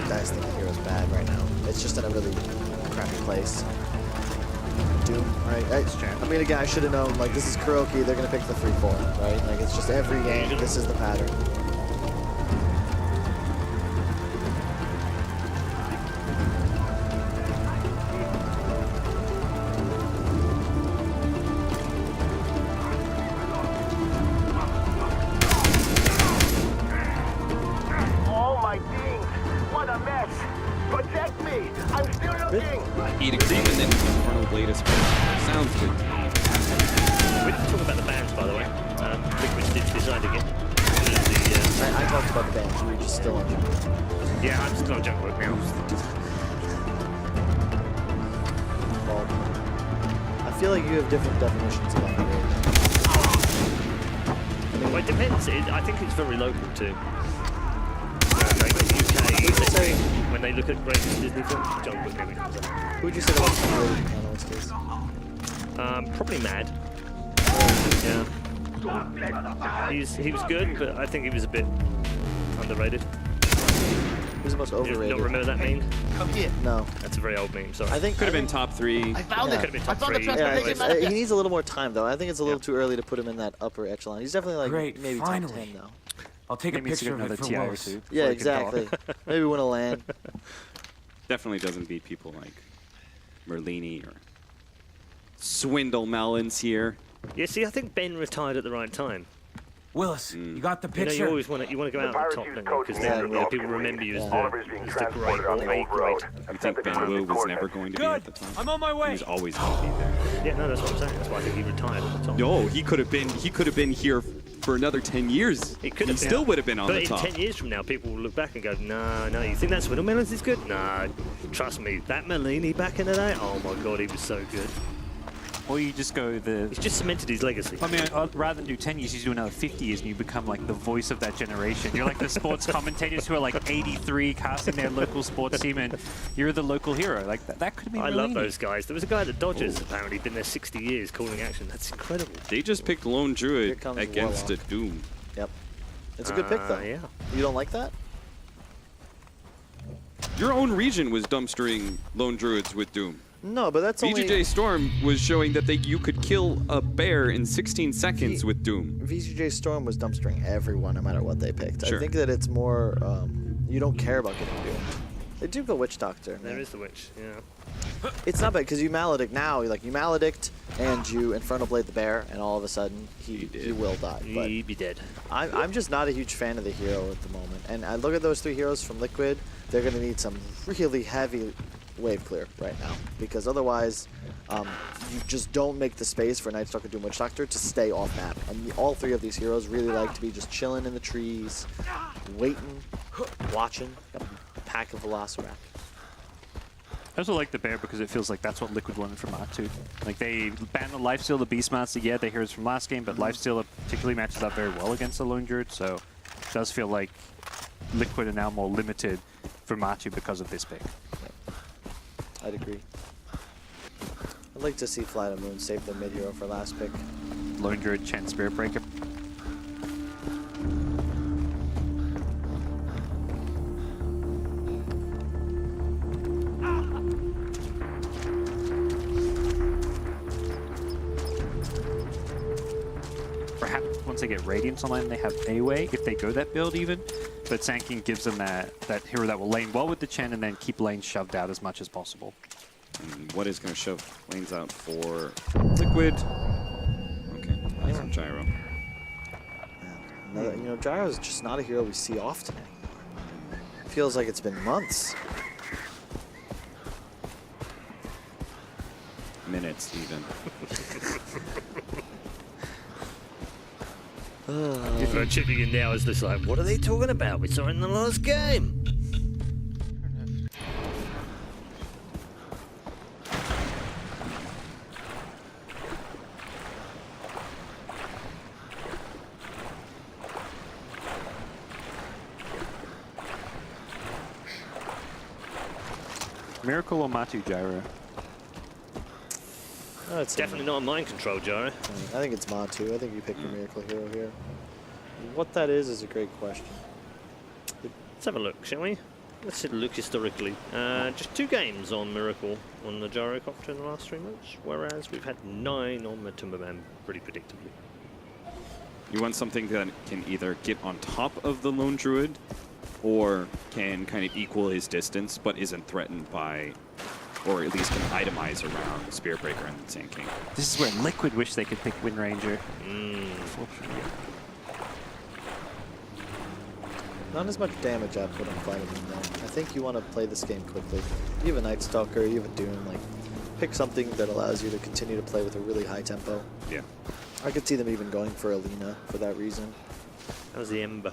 S6: I just think the hero's bad right now. It's just in a really crappy place. Doom, right? I mean, again, I should have known, like, this is Kuroki, they're going to pick the 3-4, right? Like, it's just every game, this is the pattern.
S9: Oh my things! What a mess! Protect me! I'm still looking!
S8: Eat a cream and then Infernal Blade is sounds good.
S4: We didn't talk about the bands, by the way. Liquid did decide again.
S6: I talked about the band, you were just still on Jump.
S4: Yeah, I'm still on Jungle Book now.
S6: Well, I feel like you have different definitions of underrated.
S4: Well, it depends. I think it's very local too. Like the UK, when they look at greatest Disney films, Jungle Book never comes up.
S6: Who would you say the most underrated analyst is?
S4: Probably Mad. Yeah. He was good, but I think he was a bit underrated.
S6: Who's the most
S4: You
S6: overrated?
S4: don't remember that meme?
S10: Come here.
S6: No.
S4: That's a very old meme, sorry.
S6: I think
S8: Could have been top 3.
S10: I found
S6: Yeah.
S10: it.
S4: Could have been
S10: I
S4: top
S10: found the
S4: 3.
S10: transportation
S6: he
S10: manager.
S6: needs a little more time, though. I think it's a little too early to put him in that upper echelon. He's definitely like
S10: Great,
S6: maybe
S10: finally.
S6: top 10, though.
S10: I'll take a
S7: Maybe
S10: picture of
S7: another
S10: it for
S7: TI or
S10: Willis.
S7: two.
S6: Yeah,
S7: before he can call.
S6: exactly. Maybe win a LAN.
S8: Definitely doesn't beat people like Merlini or Swindle Melons here.
S4: Yeah, see, I think Ben retired at the right time.
S10: Willis, you got the
S4: You know,
S10: picture?
S4: you always want to go out on top, don't you? Because then people remember you as
S9: All of it is being
S4: the great
S9: transported on the
S4: or a
S9: old road.
S4: great.
S8: I think Ben Wu was never going to be at the top.
S10: I'm on my
S8: He
S10: way.
S8: was always going to be there.
S4: Yeah, no, that's what I'm saying. That's why I think he retired at the top.
S8: No, he could have been here for another 10 years.
S4: He could have
S8: still would have been on
S4: but
S8: the
S4: in
S8: top.
S4: 10 years from now, people will look back and go, no, you think that Swindle Melons is good? Nah, trust me, that Merlini back in the day, oh my God, he was so good.
S7: Or you just go the...
S4: He's just cemented his legacy.
S7: I mean, rather than do 10 years, you do another 50 years and you become like the voice of that generation. You're like the sports commentators who are like 83 casting their local sports team and you're the local hero. Like that could have been
S4: I love
S7: Merlini.
S4: those guys. There was a guy at the Dodgers, apparently, been there 60 years calling action. That's incredible.
S8: They just picked Lone
S6: Here
S8: Druid
S6: comes
S8: against a
S6: Warlock.
S8: Doom.
S6: Yep. It's a good pick, though.
S4: Yeah.
S6: You don't like that?
S8: Your own region was dumpstering Lone Druids with Doom.
S6: No, but that's only...
S8: VGJ Storm was showing that you could kill a bear in 16 seconds with Doom.
S6: VGJ Storm was dumpstering everyone, no matter what they picked.
S8: Sure.
S6: I think that it's more... you don't care about getting Doom. They do go Witch Doctor.
S4: There
S6: man.
S4: is the witch, yeah.
S6: It's not bad, because you Maledict now. You Maledict and you Infernal Blade the Bear, and all of a sudden, he will die. But
S4: He'd be dead.
S6: I'm just not a huge fan of the hero at the moment. And I look at those 3 heroes from Liquid. They're going to need some really heavy wave clear right now, because otherwise you just don't make the space for Night Stalker Doom Witch Doctor to stay off map. And all three of these heroes really like to be just chilling in the trees, waiting, watching. Got a pack of Velociraptor.
S7: I also like the bear because it feels like that's what Liquid wanted from R2. Like they banned the lifesteal, the Beastmaster, yeah, the heroes from last game, but lifesteal particularly matches up very well against the Lone Druid, so it does feel like Liquid are now more limited from R2 because of this pick.
S6: I'd agree. I'd like to see Flight of Moon save their mid hero for last pick.
S7: Lone Druid, Chen Spirit Breaker. Perhaps once they get Radiance online, they have a way, if they go that build even. But Sand King gives them that hero that will lane well with the Chen and then keep lane shoved out as much as possible.
S8: And what is going to shove lanes out for Liquid? Okay, that's some Gyro.
S6: You know, Gyro is just not a hero we see often anymore. Feels like it's been months.
S8: Minutes, even.
S4: If I'm chipping in now, it's just like, what are they talking about? We saw it in the last game.
S7: Miracle or Matu Gyro?
S6: No, it's
S4: Definitely not mind control, Jara.
S6: I think it's Matu. I think you picked your Miracle Hero here. What that is a great question.
S4: Let's have a look, shall we? Let's have a look historically. Just 2 games on Miracle on the Gyrocopter in the last 3 months, whereas we've had 9 on the Timberman pretty predictably.
S8: You want something that can either get on top of the Lone Druid or can kind of equal his distance but isn't threatened by, or at least can itemize around Spirit Breaker and Sand King.
S7: This is where Liquid wish they could pick Wind Ranger.
S6: Not as much damage output on Flight of Moon though. I think you want to play this game quickly. You have a Night Stalker, you have a Doom, like, pick something that allows you to continue to play with a really high tempo.
S8: Yeah.
S6: I could see them even going for Alina for that reason.
S4: How's the Ember?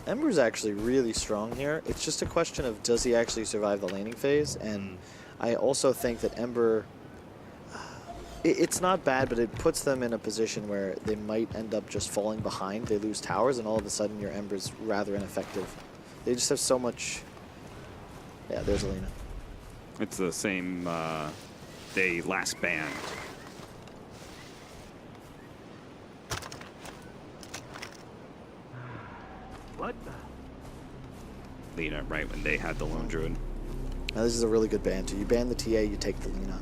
S6: Ember's actually really strong here. It's just a question of does he actually survive the laning phase, and I also think that Ember, it's not bad, but it puts them in a position where they might end up just falling behind. They lose towers, and all of a sudden your Ember's rather ineffective. They just have so much... Yeah, there's Alina.
S8: It's the same they last banned.
S10: What?
S8: Lina, right when they had the Lone Druid.
S6: Now this is a really good ban too. You ban the TA, you take the Lina.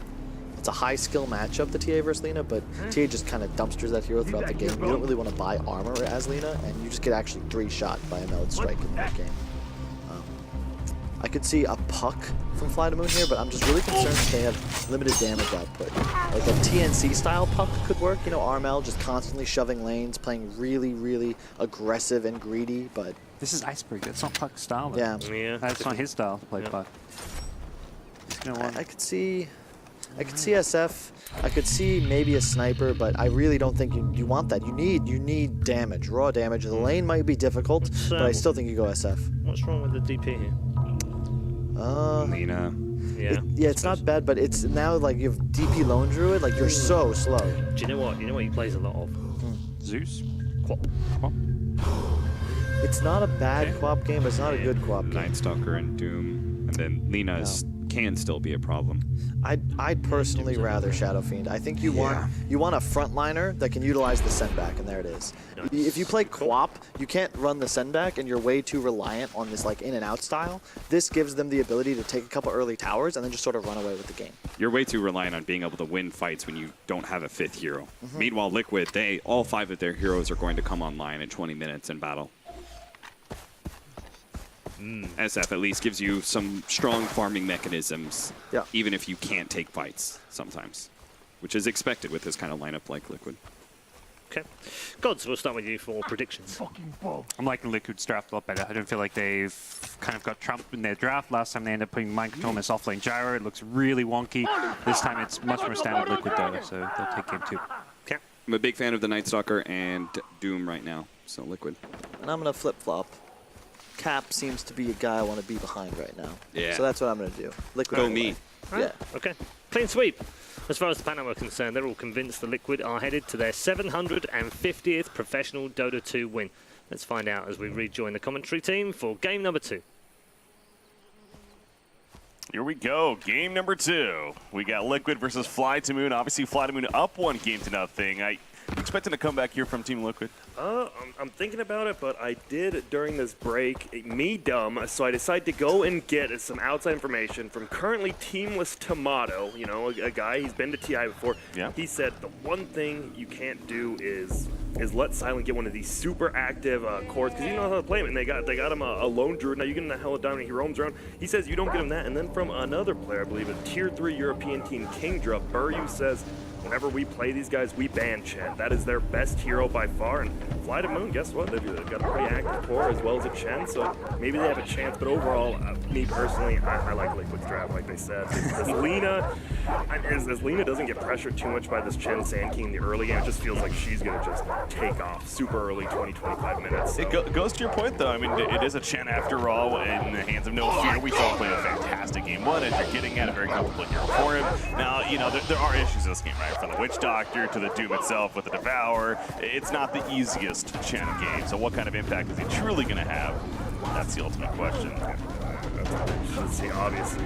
S6: It's a high skill matchup, the TA versus Lina, but TA just kind of dumpsters that hero throughout the game. You don't really want to buy armor as Lina, and you just get actually 3-shot by a Melod Strike in that game. I could see a Puck from Fly to Moon here, but I'm just really concerned that they have limited damage output. Like a TNC style Puck could work, you know, RML just constantly shoving lanes, playing really, really aggressive and greedy, but...
S7: This is Iceberg, that's not Puck's style. Though.
S6: Yeah.
S7: That's not his style to play Puck. He's gonna want...
S6: I could see SF. I could see maybe a sniper, but I really don't think you want that. You need damage, raw damage. The lane might be difficult, but I still think you go SF.
S4: What's wrong with the DP here?
S8: Lina.
S4: Yeah.
S6: It's not bad, but it's now like you have DP Lone Druid, like you're so slow.
S4: Do you know what? You know what he plays a lot of?
S7: Zeus?
S4: Quap.
S6: It's not a bad Quap game, but it's not a good Quap game.
S8: Night Stalker and Doom. And then Lina can still be a problem.
S6: I'd personally rather Shadow Fiend. I think you want a frontliner that can utilize the send back, and there it is.
S4: Nice.
S6: If you play Quap, you can't run the send back, and you're way too reliant on this like in and out style. This gives them the ability to take a couple early towers and then just sort of run away with the game.
S8: You're way too reliant on being able to win fights when you don't have a 5th hero. Meanwhile, Liquid, all 5 of their heroes are going to come online in 20 minutes in battle. SF at least gives you some strong farming mechanisms, even if you can't take fights sometimes, which is expected with this kind of lineup like Liquid.
S4: Okay. Gods, we'll start with you for predictions.
S7: I'm liking Liquid's draft a lot better. I don't feel like they've kind of got trumped in their draft. Last time they ended up putting mind control on this offlane gyro. It looks really wonky. This time it's much more standard Liquid though, so they'll take game 2.
S4: Okay.
S8: I'm a big fan of the Night Stalker and Doom right now, so Liquid.
S6: And I'm going to flip-flop. Cap seems to be a guy I want to be behind right now.
S8: Yeah.
S6: So that's what I'm going to do. Liquid
S8: Go
S6: all the
S8: me.
S6: way. Yeah.
S4: Okay. Clean sweep. As far as the panel are concerned, they're all convinced the Liquid are headed to their 750th professional Dota 2 win. Let's find out as we rejoin the commentary team for game number 2.
S2: Here we go, game number 2. We got Liquid versus Fly to Moon. Obviously, Fly to Moon up 1 game to nothing. I expecting to come back here from Team Liquid.
S1: I'm thinking about it, but I did during this break, me dumb, so I decided to go and get some outside information from currently teamless Tomato, you know, a guy, he's been to TI before.
S2: Yeah.
S1: He said the one thing you can't do is let Silent get one of these super active cores, because you know how to play him, and they got him a lone druid. Now you get him the Hell of Diamond, he roams around. He says you don't get him that, and then from another player, I believe, a tier 3 European team, Kingdra, Buryu says, whenever we play these guys, we ban Chen. That is their best hero by far. And Fly to Moon, guess what? They've got a pretty active core as well as a Chen, so maybe they have a chance. But overall, me personally, I like Liquid's draft, like they said. As Lina doesn't get pressured too much by this Chen Sand King in the early game, it just feels like she's going to just take off super early, 20-25 minutes. So.
S2: It goes to your point, though. I mean, it is a Chen after all. In the hands of No Fear, we saw him play a fantastic game 1, and you're getting at a very comfortable hero for him. Now, you know, there are issues in this game, right? From the Witch Doctor to the Doom itself with the Devour, it's not the easiest Chen game. So what kind of impact is he truly going to have? That's the ultimate question.
S1: See, obviously,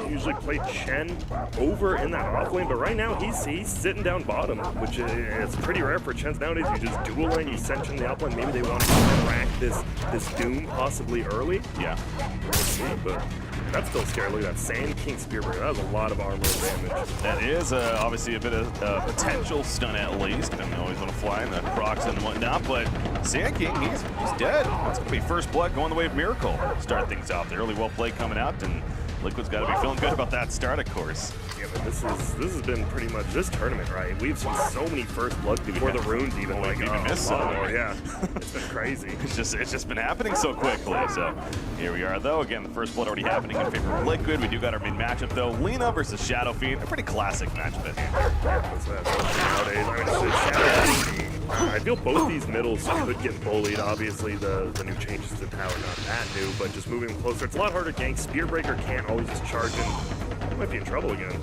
S1: you usually play Chen over in that off lane, but right now he's sitting down bottom, which is pretty rare for Chens nowadays. You just dual lane, you send Chen the up lane. Maybe they want to rack this Doom possibly early.
S2: Yeah.
S1: We'll see, but that's still scary. Look at that Sand King Spearbreaker. That was a lot of armor damage.
S2: That is obviously a bit of potential stun at least. I don't always want to fly in the procs and whatnot, but Sand King, he's dead. That's going to be first blood going the way of Miracle. Start things off. The early well play coming out, and Liquid's got to be feeling good about that start, of course.
S1: Yeah, but this has been pretty much this tournament, right? We've seen so many first bloods before the runes even.
S2: Like, even missed some.
S1: Yeah, it's been crazy.
S2: It's just been happening so quickly. So here we are, though. Again, the first blood already happening in favor of Liquid. We do got our main matchup, though. Lina versus Shadow Fiend. A pretty classic matchup at hand.
S1: Nowadays, I mean, it's Shadow Fiend. I feel both these middles could get bullied. Obviously, the new changes to power, not that new, but just moving closer. It's a lot harder to gank. Spearbreaker can't always just charge in. Might be in trouble again.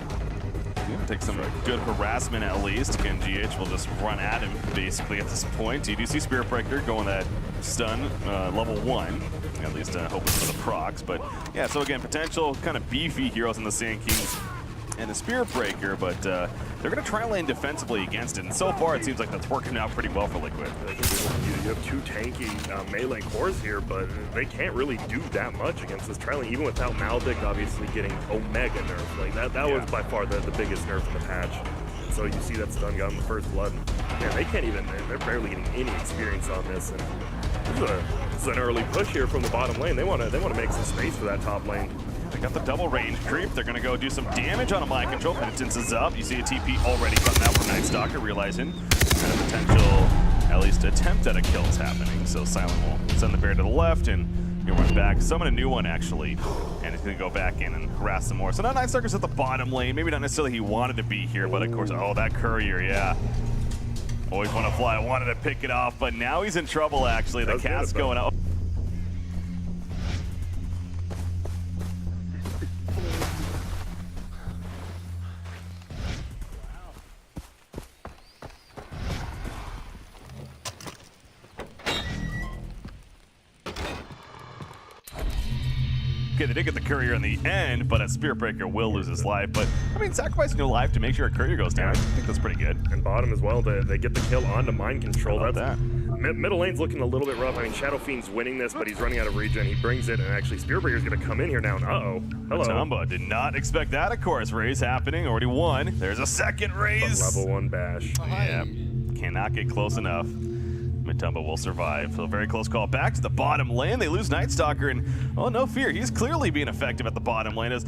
S2: Yeah, take some good harassment at least. Again, GH will just run at him basically at this point. You do see Spearbreaker going that stun level 1, at least hoping for the procs. But yeah, so again, potential kind of beefy heroes in the Sand Kings and the Spearbreaker, but they're going to try lane defensively against it. And so far, it seems like that's working out pretty well for Liquid.
S1: You have 2 tanky melee cores here, but they can't really do that much against this tri-lane, even without Maldic obviously getting Omega nerf. Like that was by far the biggest nerf in the patch. So you see that stun got in the first blood. Yeah, they can't even, they're barely getting any experience on this. And this is an early push here from the bottom lane. They want to make some space for that top lane.
S2: They got the double range creep. They're going to go do some damage on a mind control. Penitence is up. You see a TP already coming out from Night Stalker, realizing kind of potential, at least attempt at a kill is happening. So Silent will send the bear to the left and he'll run back, summon a new one actually, and he's going to go back in and harass some more. So now Night Stalker's at the bottom lane. Maybe not necessarily he wanted to be here, but of course, oh, that courier, yeah. Always want to fly. I wanted to pick it off, but now he's in trouble actually. The cat's going out. Okay, they did get the courier in the end, but a Spearbreaker will lose his life. But, I mean, sacrificing your life to make sure a courier goes down, I think that's pretty good.
S1: And bottom as well, they get the kill onto mind control.
S2: How about that?
S1: Middle lane's looking a little bit rough. I mean, Shadow Fiend's winning this, but he's running out of regen. He brings it, and actually Spearbreaker's going to come in here now. Uh-oh. Hello.
S2: Matumba did not expect that, of course. Raise happening, already won. There's a second raise.
S1: Level 1 bash.
S2: Yeah, cannot get close enough. Matumba will survive. So very close call back to the bottom lane. They lose Night Stalker, and oh, no fear. He's clearly being effective at the bottom lane. As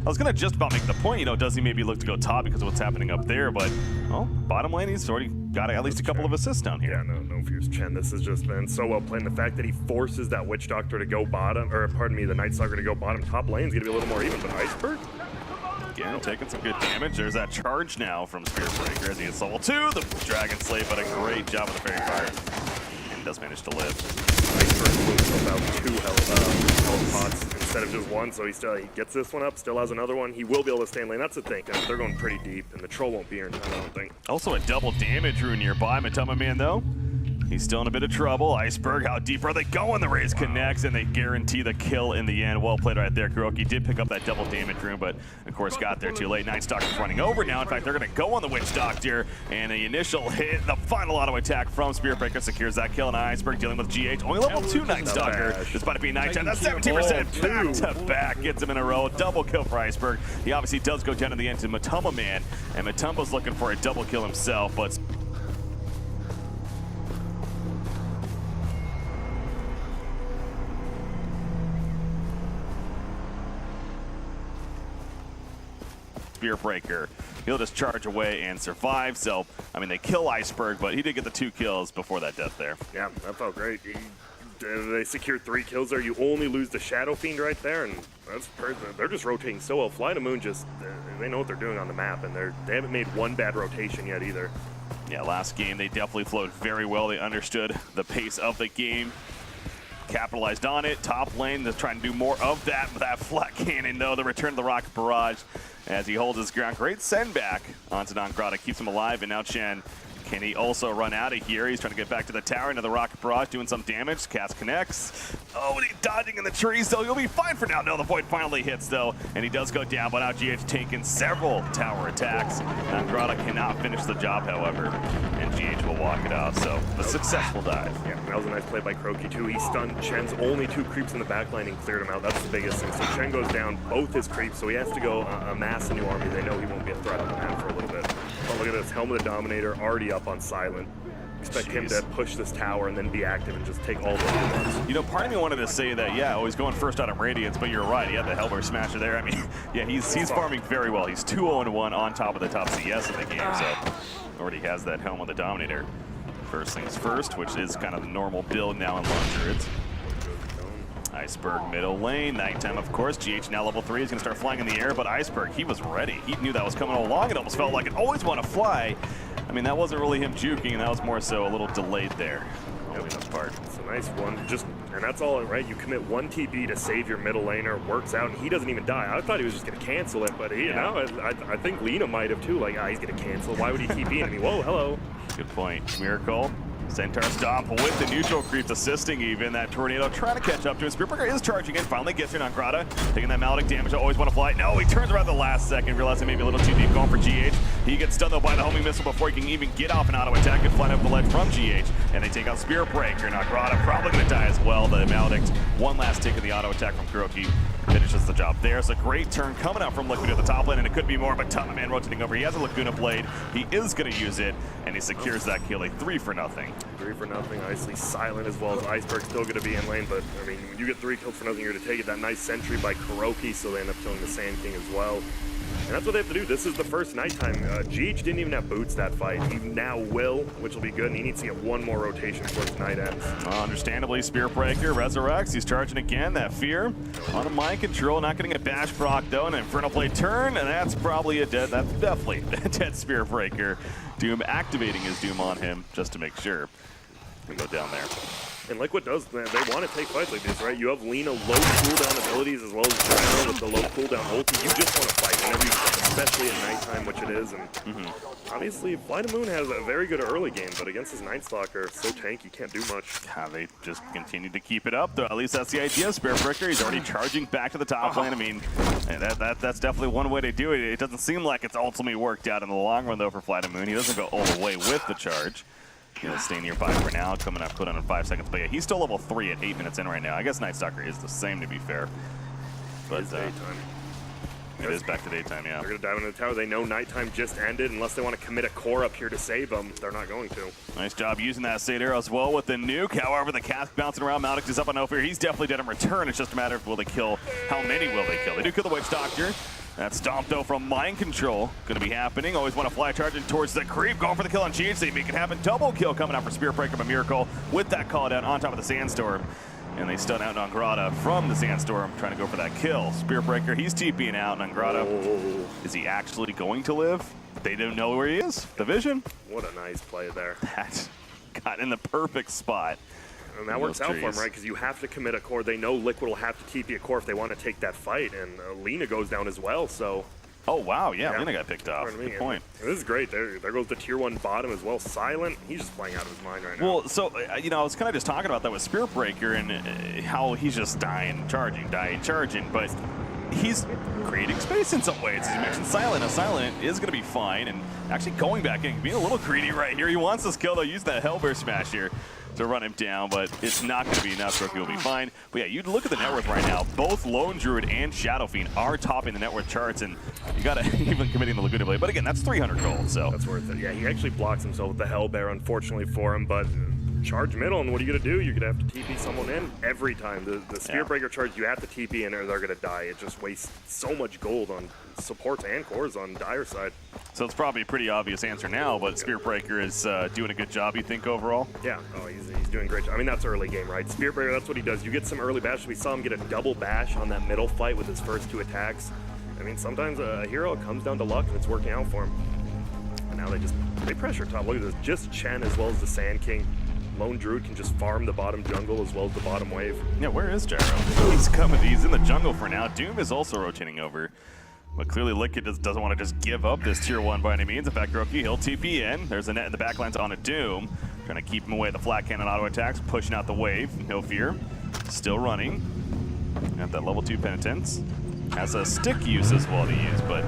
S2: I was gonna just about make the point, you know, does he maybe look to go top because of what's happening up there? But, well, bottom lane, he's already got at least a couple of assists down here.
S1: Yeah, no fears, Chen. This has just been so well played. And the fact that he forces that Witch Doctor to go bottom, or pardon me, the Night Stalker to go bottom, top lane's gonna be a little more even. But Iceberg,
S2: Again, taking some good damage. There's that charge now from Spearbreaker as he hits level 2. The Dragon Slave, but a great job with the Fairy Fire. And does manage to live.
S1: Iceberg moves about 2 health pots instead of just 1, so he gets this one up, still has another one. He will be able to stay in lane. That's the thing, they're going pretty deep, and the Troll won't be here in time, I don't think.
S2: Also a double damage rune nearby. Matama Man, though, he's still in a bit of trouble. Iceberg, how deep are they going? The Raze connects, and they guarantee the kill in the end. Well played right there. Kuroki did pick up that double damage rune, but of course got there too late. Night Stalker's running over now. In fact, they're going to go on the Witch Doctor, and the initial hit, the final auto attack from Spearbreaker secures that kill, and Iceberg dealing with GH. Only level 2 Night Stalker, despite it being nighttime. That's 17% back to back. Gets him in a row. Double kill for Iceberg. He obviously does go down to the end to Matama Man, and Matama's looking for a double kill himself, but Spearbreaker, he'll just charge away and survive. So, I mean, they kill Iceberg, but he did get the 2 kills before that death there.
S1: Yeah, that felt great. They secured 3 kills there. You only lose the Shadow Fiend right there, and that's perfect. They're just rotating so well. Fly to Moon just, they know what they're doing on the map, and they haven't made one bad rotation yet either.
S2: Yeah, last game they definitely flowed very well. They understood the pace of the game, capitalized on it. Top lane, they're trying to do more of that with that flat cannon, though. The return to the Rocket Barrage as he holds his ground. Great send back onto Nongrata, keeps him alive, and now Chen, can he also run out of here? He's trying to get back to the tower, into the Rocket Barrage, doing some damage. Cast connects. Oh, and he's dodging in the trees, so he'll be fine for now. No, the Void finally hits, though, and he does go down, but now GH taking several tower attacks. Nongrata cannot finish the job, however, and GH will walk it out, so a successful dive.
S1: Yeah, that was a nice play by Kuroki, too. He stunned Chen's only 2 creeps in the backline and cleared him out. That's the biggest thing. So Chen goes down both his creeps, so he has to go amass a new army. They know he won't be a threat on the map for a little bit. Oh, look at this. Helm of the Dominator already up on silent. Expect him to push this tower and then be active and just take all the ones.
S2: You know, part of me wanted to say that, yeah, he's going first out of Radiance, but you're right. He had the Hellbear Smasher there. I mean, yeah, he's farming very well. He's 2-0-1 on top of the top CS in the game, so already has that Helm of the Dominator. First things first, which is kind of the normal build now in Lone Druids. Iceberg middle lane, nighttime of course. GH now level 3, he's gonna start flying in the air, but Iceberg, he was ready. He knew that was coming all along. It almost felt like it always want to fly. I mean, that wasn't really him juking, and that was more so a little delayed there. That part.
S1: It's a nice one, and that's all right. You commit 1 TP to save your middle laner, works out, and he doesn't even die. I thought he was just gonna cancel it, but I think Lena might have too. Like, he's gonna cancel. Why would he TP? I mean, whoa, hello.
S2: Good point. Miracle. Centaur Stomp with the neutral creeps assisting even. That Tornado trying to catch up to him. Spearbreaker is charging in, finally gets here on Grata. Taking that Maledict damage, I always want to fly. No, he turns around the last second, realizing maybe a little too deep, going for GH. He gets stunned though by the homing missile before he can even get off an auto attack and fly up the ledge from GH. And they take out Spearbreaker. Now Grata probably going to die as well. The Maledict, one last tick of the auto attack from Kuroki, finishes the job there. It's a great turn coming out from Liquid at the top lane, and it could be more, but Tama Man rotating over. He has a Laguna Blade. He is going to use it, and he secures that kill. A 3-for-0.
S1: 3-for-0. Nicely silent as well as Iceberg still going to be in lane, but I mean, when you get 3 kills for nothing, you're to take it. That nice sentry by Kuroki, so they end up killing the Sand King as well. And that's what they have to do. This is the first nighttime. GH didn't even have boots that fight. He now will, which will be good, and he needs to get 1 more rotation before his night ends.
S2: Understandably, Spearbreaker resurrects. He's charging again. That fear on a mind control, not getting a bash proc though. An Infernal Blade turn, and that's probably a dead. That's definitely a dead Spearbreaker. Doom activating his Doom on him just to make sure. We go down there.
S1: And Liquid does, they want to take fights like this, right? You have Lena low cooldown abilities as well as Drago with the low cooldown ulti. You just want to fight whenever you can, especially at nighttime, which it is. And obviously, Fly to Moon has a very good early game, but against his Night Stalker, so tanky, can't do much.
S2: They just continue to keep it up, though. At least that's the idea. Spearbreaker, he's already charging back to the top lane. I mean, that's definitely one way to do it. It doesn't seem like it's ultimately worked out in the long run, though, for Fly to Moon. He doesn't go all the way with the charge. He'll stay nearby for now, coming up, put on in 5 seconds. But yeah, he's still level 3 at 8 minutes in right now. I guess Night Stalker is the same, to be fair. But it is back to daytime, yeah.
S1: They're going to dive into the tower. They know nighttime just ended. Unless they want to commit a core up here to save them, they're not going to.
S2: Nice job using that State Arrow as well with the nuke. However, the cask bouncing around. Maledict is up on no fear. He's definitely dead in return. It's just a matter of will they kill, how many will they kill? They do kill the Witch Doctor. That stomp, though, from Mind Control. Going to be happening. Always want to fly charging towards the creep. Going for the kill on GHC. Make it happen. Double kill coming out for Spear Breaker by Miracle with that call down on top of the Sandstorm. And they stun out Nangrata from the Sandstorm, trying to go for that kill. Spear Breaker, he's TPing out. Nangrata, is he actually going to live? They don't know where he is. The vision.
S1: What a nice play there.
S2: That got in the perfect spot.
S1: And that works out for him, right? Because you have to commit a core. They know Liquid will have to TP a core if they want to take that fight. And Lina goes down as well, so...
S2: Oh, wow, yeah, Lina got picked off. Good point.
S1: And this is great. There goes the tier 1 bottom as well. Silent, he's just playing out of his mind right now.
S2: Well, so, you know, I was kind of just talking about that with Spirit Breaker and how he's just dying, charging, but he's creating space in some ways. As you mentioned Silent. Now, Silent is going to be fine, and actually going back in, being a little greedy right here. He wants this kill, though. Use that Hellbear smash here to run him down, but it's not going to be enough. Rookie will be fine. But yeah, you look at the net worth right now. Both Lone Druid and Shadow Fiend are topping the net worth charts, and you got to even committing the Laguna Blade. But again, that's 300 gold, so
S1: that's worth it. Yeah, he actually blocks himself with the Hellbear, unfortunately for him, but charge middle, and what are you going to do? You're going to have to TP someone in every time. The Spear Breaker charge, you have to TP in or they're going to die. It just wastes so much gold on supports and cores on Dire side.
S2: So it's probably a pretty obvious answer now, but Spear Breaker is doing a good job, you think, overall?
S1: Yeah, he's doing a great job. I mean, that's early game, right? Spear Breaker, that's what he does. You get some early bash. We saw him get a double bash on that middle fight with his first 2 attacks. I mean, sometimes a hero comes down to luck, and it's working out for him. And now they pressure top. Look at this. Just Chen as well as the Sand King. Lone Druid can just farm the bottom jungle as well as the bottom wave.
S2: Yeah, where is Gyro? He's coming. He's in the jungle for now. Doom is also rotating over. But clearly Liquid doesn't want to just give up this tier 1 by any means. In fact, Roki, he'll TP in. There's a net in the backlines on a Doom. Trying to keep him away. The flat cannon auto attacks, pushing out the wave. No fear. Still running. Got that level 2 penitence. Has a stick use as well to use, but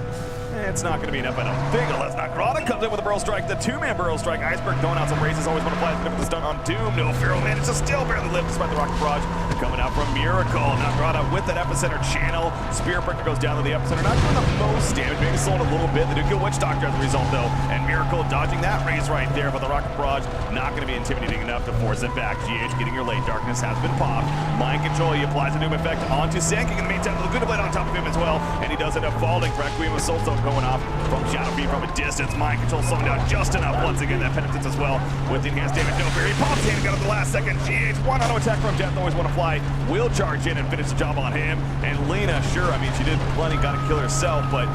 S2: it's not going to be enough, I don't think, unless Nangrata comes in with a Burrow Strike. The 2-man Burrow Strike. Iceberg throwing out some raises. Always want to fly with the stun on Doom. No fear. Manages to still barely live despite the rocket barrage. Coming out from Miracle. Nangrata with that epicenter channel. Spear Breaker goes down to the epicenter. Not doing the most damage. Maybe slowing a little bit. They do kill Witch Doctor as a result, though. And Miracle dodging that raise right there. But the rocket barrage not going to be intimidating enough to force it back. GH getting your late. Darkness has been popped. Mind Control. He applies a Doom effect onto Sanking. In the meantime, the Laguna Blade on top of him as well. And he does end up falling. Requiem with Soul Stone going off from Shadow Fiend from a distance. Mind Control slowing down just enough. Once again, that penitence as well with the enhanced damage. No fear. He pops in and got it the last second. GH, one auto attack from Death. Always want to fly. Will charge in and finish the job on him. And Lina, sure, I mean, she did plenty, got to kill herself, but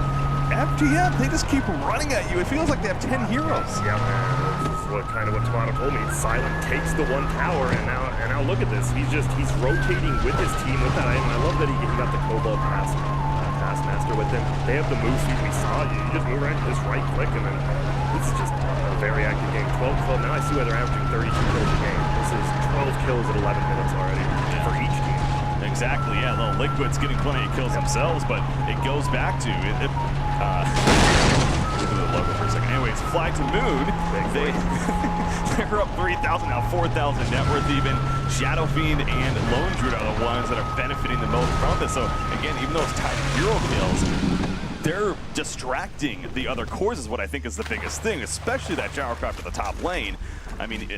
S2: FGF, they just keep running at you. It feels like they have 10 heroes.
S1: Yeah, man. This is what Tomato told me. Silent takes the 1 tower, and now look at this. He's rotating with his team with that item. I love that he got the Cobalt Taskmaster with him. They have the move speed we saw. You just move right, just right click, and then this is just a very active game. 12-12. Now I see why they're averaging 32 kills a game. This is 12 kills at 11 minutes already for each team.
S2: Exactly, yeah. Little Liquid's getting plenty of kills themselves, but it goes back to look at the logo for a second. Anyways, Fly to Moon. They're up 3,000 now, 4,000 net worth even. Shadow Fiend and Lone Druid are the ones that are benefiting the most from this. So again, even though it's tied to hero kills, they're distracting the other cores is what I think is the biggest thing, especially that Gyrocraft at the top lane. I mean,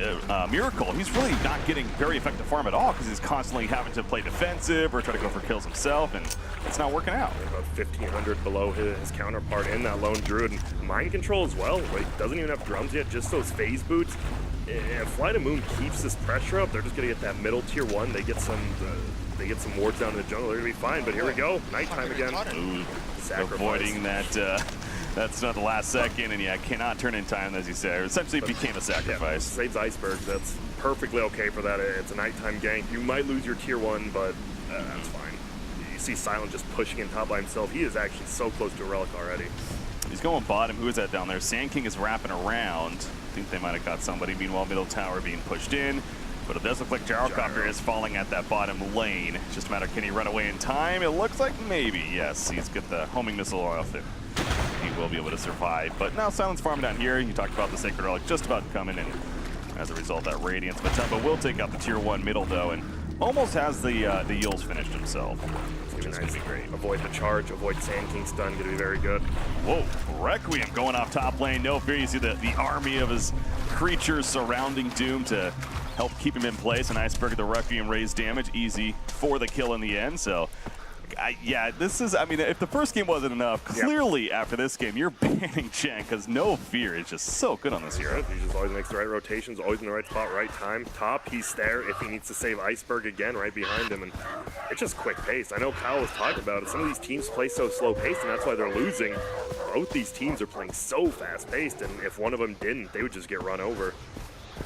S2: Miracle, he's really not getting very effective farm at all because he's constantly having to play defensive or try to go for kills himself, and it's not working out.
S1: About 1,500 below his counterpart in that Lone Druid. And Mind Control as well. He doesn't even have drums yet, just those phase boots. If Fly to Moon keeps this pressure up, they're just going to get that middle tier 1. They get some wards down in the jungle. They're going to be fine, but here we go. Nighttime again.
S2: Ooh, avoiding that. That's not the last second, and yeah, cannot turn in time, as you said. It essentially became a sacrifice.
S1: Yeah, saves Iceberg. That's perfectly okay for that. It's a nighttime gank. You might lose your tier 1, but that's fine. You see Silent just pushing in top by himself. He is actually so close to a relic already.
S2: He's going bottom. Who is that down there? Sand King is wrapping around. I think they might have got somebody. Meanwhile, middle tower being pushed in. But it does look like Gyrocopter is falling at that bottom lane. It's just a matter of can he run away in time? It looks like maybe. Yes, he's got the homing missile off there. He will be able to survive. But now Silent's farming down here. You talked about the Sacred Relic just about coming in. As a result, that Radiance. But Tempo will take out the tier 1 middle, though, and almost has the Yul's finished himself. Which is going to be great.
S1: Avoid the charge, avoid Sand King stun, going to be very good.
S2: Whoa, Requiem going off top lane. No fear. You see the army of his creatures surrounding Doom to help keep him in place. And Iceberg, the Requiem raised damage. Easy for the kill in the end. So yeah, this is, I mean, if the first game wasn't enough, clearly after this game, you're banning Chen because No Fear is just so good on this hero.
S1: He just always makes the right rotations, always in the right spot, right time. Top, he's there if he needs to save Iceberg again right behind him, and it's just quick pace. I know Kyle was talking about it. Some of these teams play so slow paced, and that's why they're losing. Both these teams are playing so fast paced, and if one of them didn't, they would just get run over.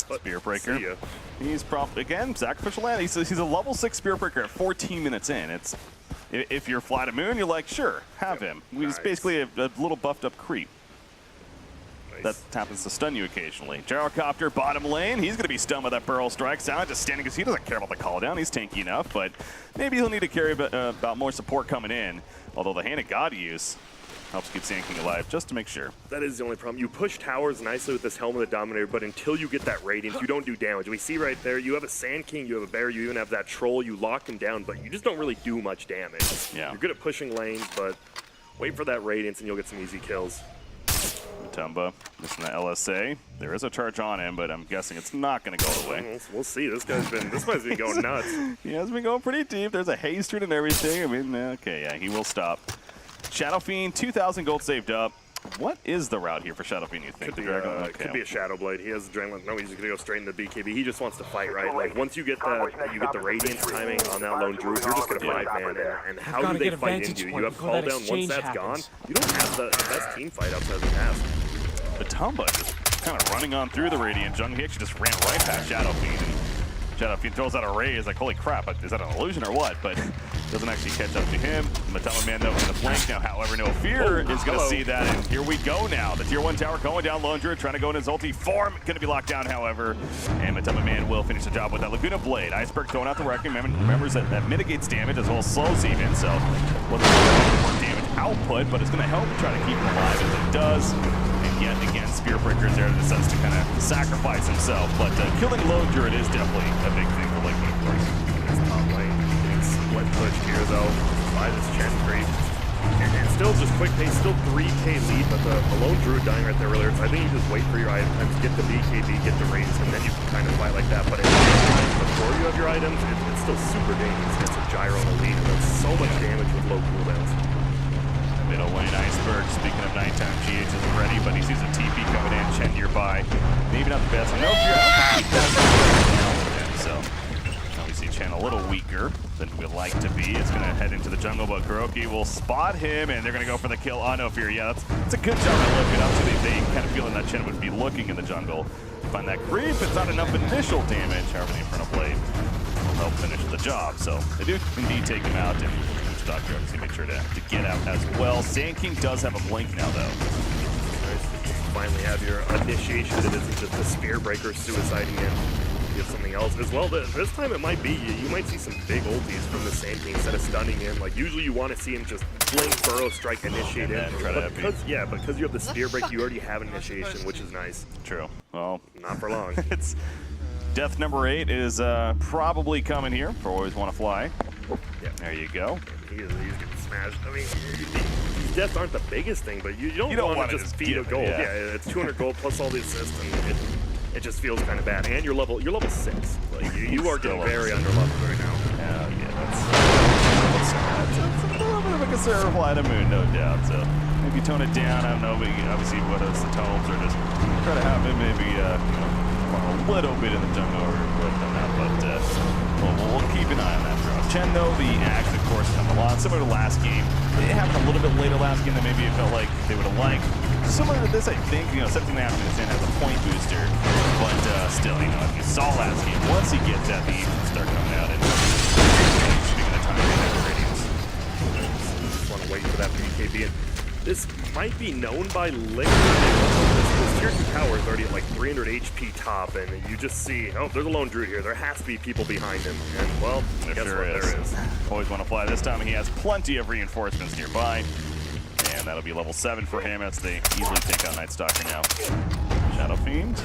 S1: But
S2: Spear Breaker. He's probably, again, sacrificial land. He's a level 6 Spear Breaker at 14 minutes in. It's, if you're Fly to Moon, you're like, sure, have him. He's basically a little buffed up creep. That happens to stun you occasionally. Gyrocopter, bottom lane. He's going to be stunned with that Burrow Strike. Silent just standing because he doesn't care about the call down. He's tanky enough, but maybe he'll need to carry about more support coming in. Although the Hand of God use helps keep Sand King alive, just to make sure.
S1: That is the only problem. You push towers nicely with this Helm of the Dominator, but until you get that Radiance, you don't do damage. We see right there, you have a Sand King, you have a Bear, you even have that Troll, you lock him down, but you just don't really do much damage.
S2: Yeah.
S1: You're good at pushing lanes, but wait for that Radiance and you'll get some easy kills.
S2: Matumba missing the LSA. There is a charge on him, but I'm guessing it's not going to go away.
S1: We'll see. This guy's been going nuts.
S2: He has been going pretty deep. There's a haste and everything. I mean, okay, yeah, he will stop. Shadow Fiend, 2,000 gold saved up. What is the route here for Shadow Fiend, you think?
S1: Could be a Shadow Blade. He has adrenaline. No, he's just gonna go straight into BKB. He just wants to fight, right? Like once you get the Radiance timing on that lone Druid, you're just gonna fight, man. And how do they fight into you? You have call down. Once that's gone, you don't have the best team fight outside the pass.
S2: Matumba just kind of running on through the Radiant jungle. He actually just ran right past Shadow Fiend. Shadow Fiend throws out a ray. Is like, holy crap, is that an illusion or what? But doesn't actually catch up to him. Matumba Man though in the flank now. However, No Fear is going to see that, and here we go now. The tier 1 tower going down. Lone Druid trying to go in his ulti form. Going to be locked down, however, and Matumba Man will finish the job with that Laguna Blade. Iceberg throwing out the wrecking. Remembers that mitigates damage as well as slows even, so looking for more damage output, but it's going to help try to keep him alive as it does. Yet again, Spear Breaker is there in the sense to kind of sacrifice himself, but killing Lone Druid is definitely a big thing for Liquid, of course.
S1: This top lane getting split pushed here though by this Chen creep, and still just quick pace, still 3k lead, but the Lone Druid dying right there earlier. So I think you just wait for your items, get the BKB, get the raids, and then you can kind of fight like that. But before you have your items, it's still super dangerous. It's a gyro on the lead, and that's so much damage with low cooldowns.
S2: Middle lane Iceberg, speaking of nighttime, GH isn't ready, but he sees a TP coming in, Chen nearby. Maybe not the best. I know if you're so now we see Chen a little weaker than we'd like to be. It's going to head into the jungle, but Kuroki will spot him, and they're going to go for the kill on No Fear. Yeah, that's a good job at looking up, so they kind of feeling that Chen would be looking in the jungle. Find that creep, it's not enough initial damage, however the Inferno Blade will help finish the job. So they do indeed take him out, and Doctor obviously made sure to get out as well. Sand King does have a blink now, though.
S1: Finally have your initiation that isn't just the Spear Breaker suiciding in. You have something else as well. This time it might be you might see some big ultis from the Sand King instead of stunning him. Like usually you want to see him just blink, Burrow Strike, initiate in. But because you have the Spear Break, you already have initiation, which is nice.
S2: True. Well,
S1: not for long.
S2: It's death number 8 is probably coming here for Always Want to Fly.
S1: Yeah.
S2: There you go.
S1: He's getting smashed. I mean, these deaths aren't the biggest thing, but you don't want to just feed a gold. Yeah, it's 200 gold plus all the assists, and it just feels kind of bad. And you're level 6. Like you are getting very underleveled right now.
S2: That's a little bit of a concern for Fly to Moon, no doubt. So maybe tone it down. I don't know. But obviously, whether it's the tomes or just try to have him maybe a little bit in the jungle or whatnot. But we'll keep an eye on that drop. Chen, though, the axe, of course, come a lot. Similar to last game. It happened a little bit later last game than maybe it felt like they would have liked. Similar to this, I think, 17.5 minutes in has a point booster. But still, if you saw last game, once he gets that, the eaves start coming out. And shooting the time in that Radiance.
S1: Just want to wait for that BKB. And this might be known by Liquid. This tier 2 tower is already at like 300 HP top, and you just see, oh, there's a Lone Druid here. There has to be people behind him. And, well, guess
S2: sure
S1: what? There is.
S2: Always Want to Fly. This time he has plenty of reinforcements nearby. And that'll be level 7 for him as they easily take on Night Stalker now. Shadow Fiend.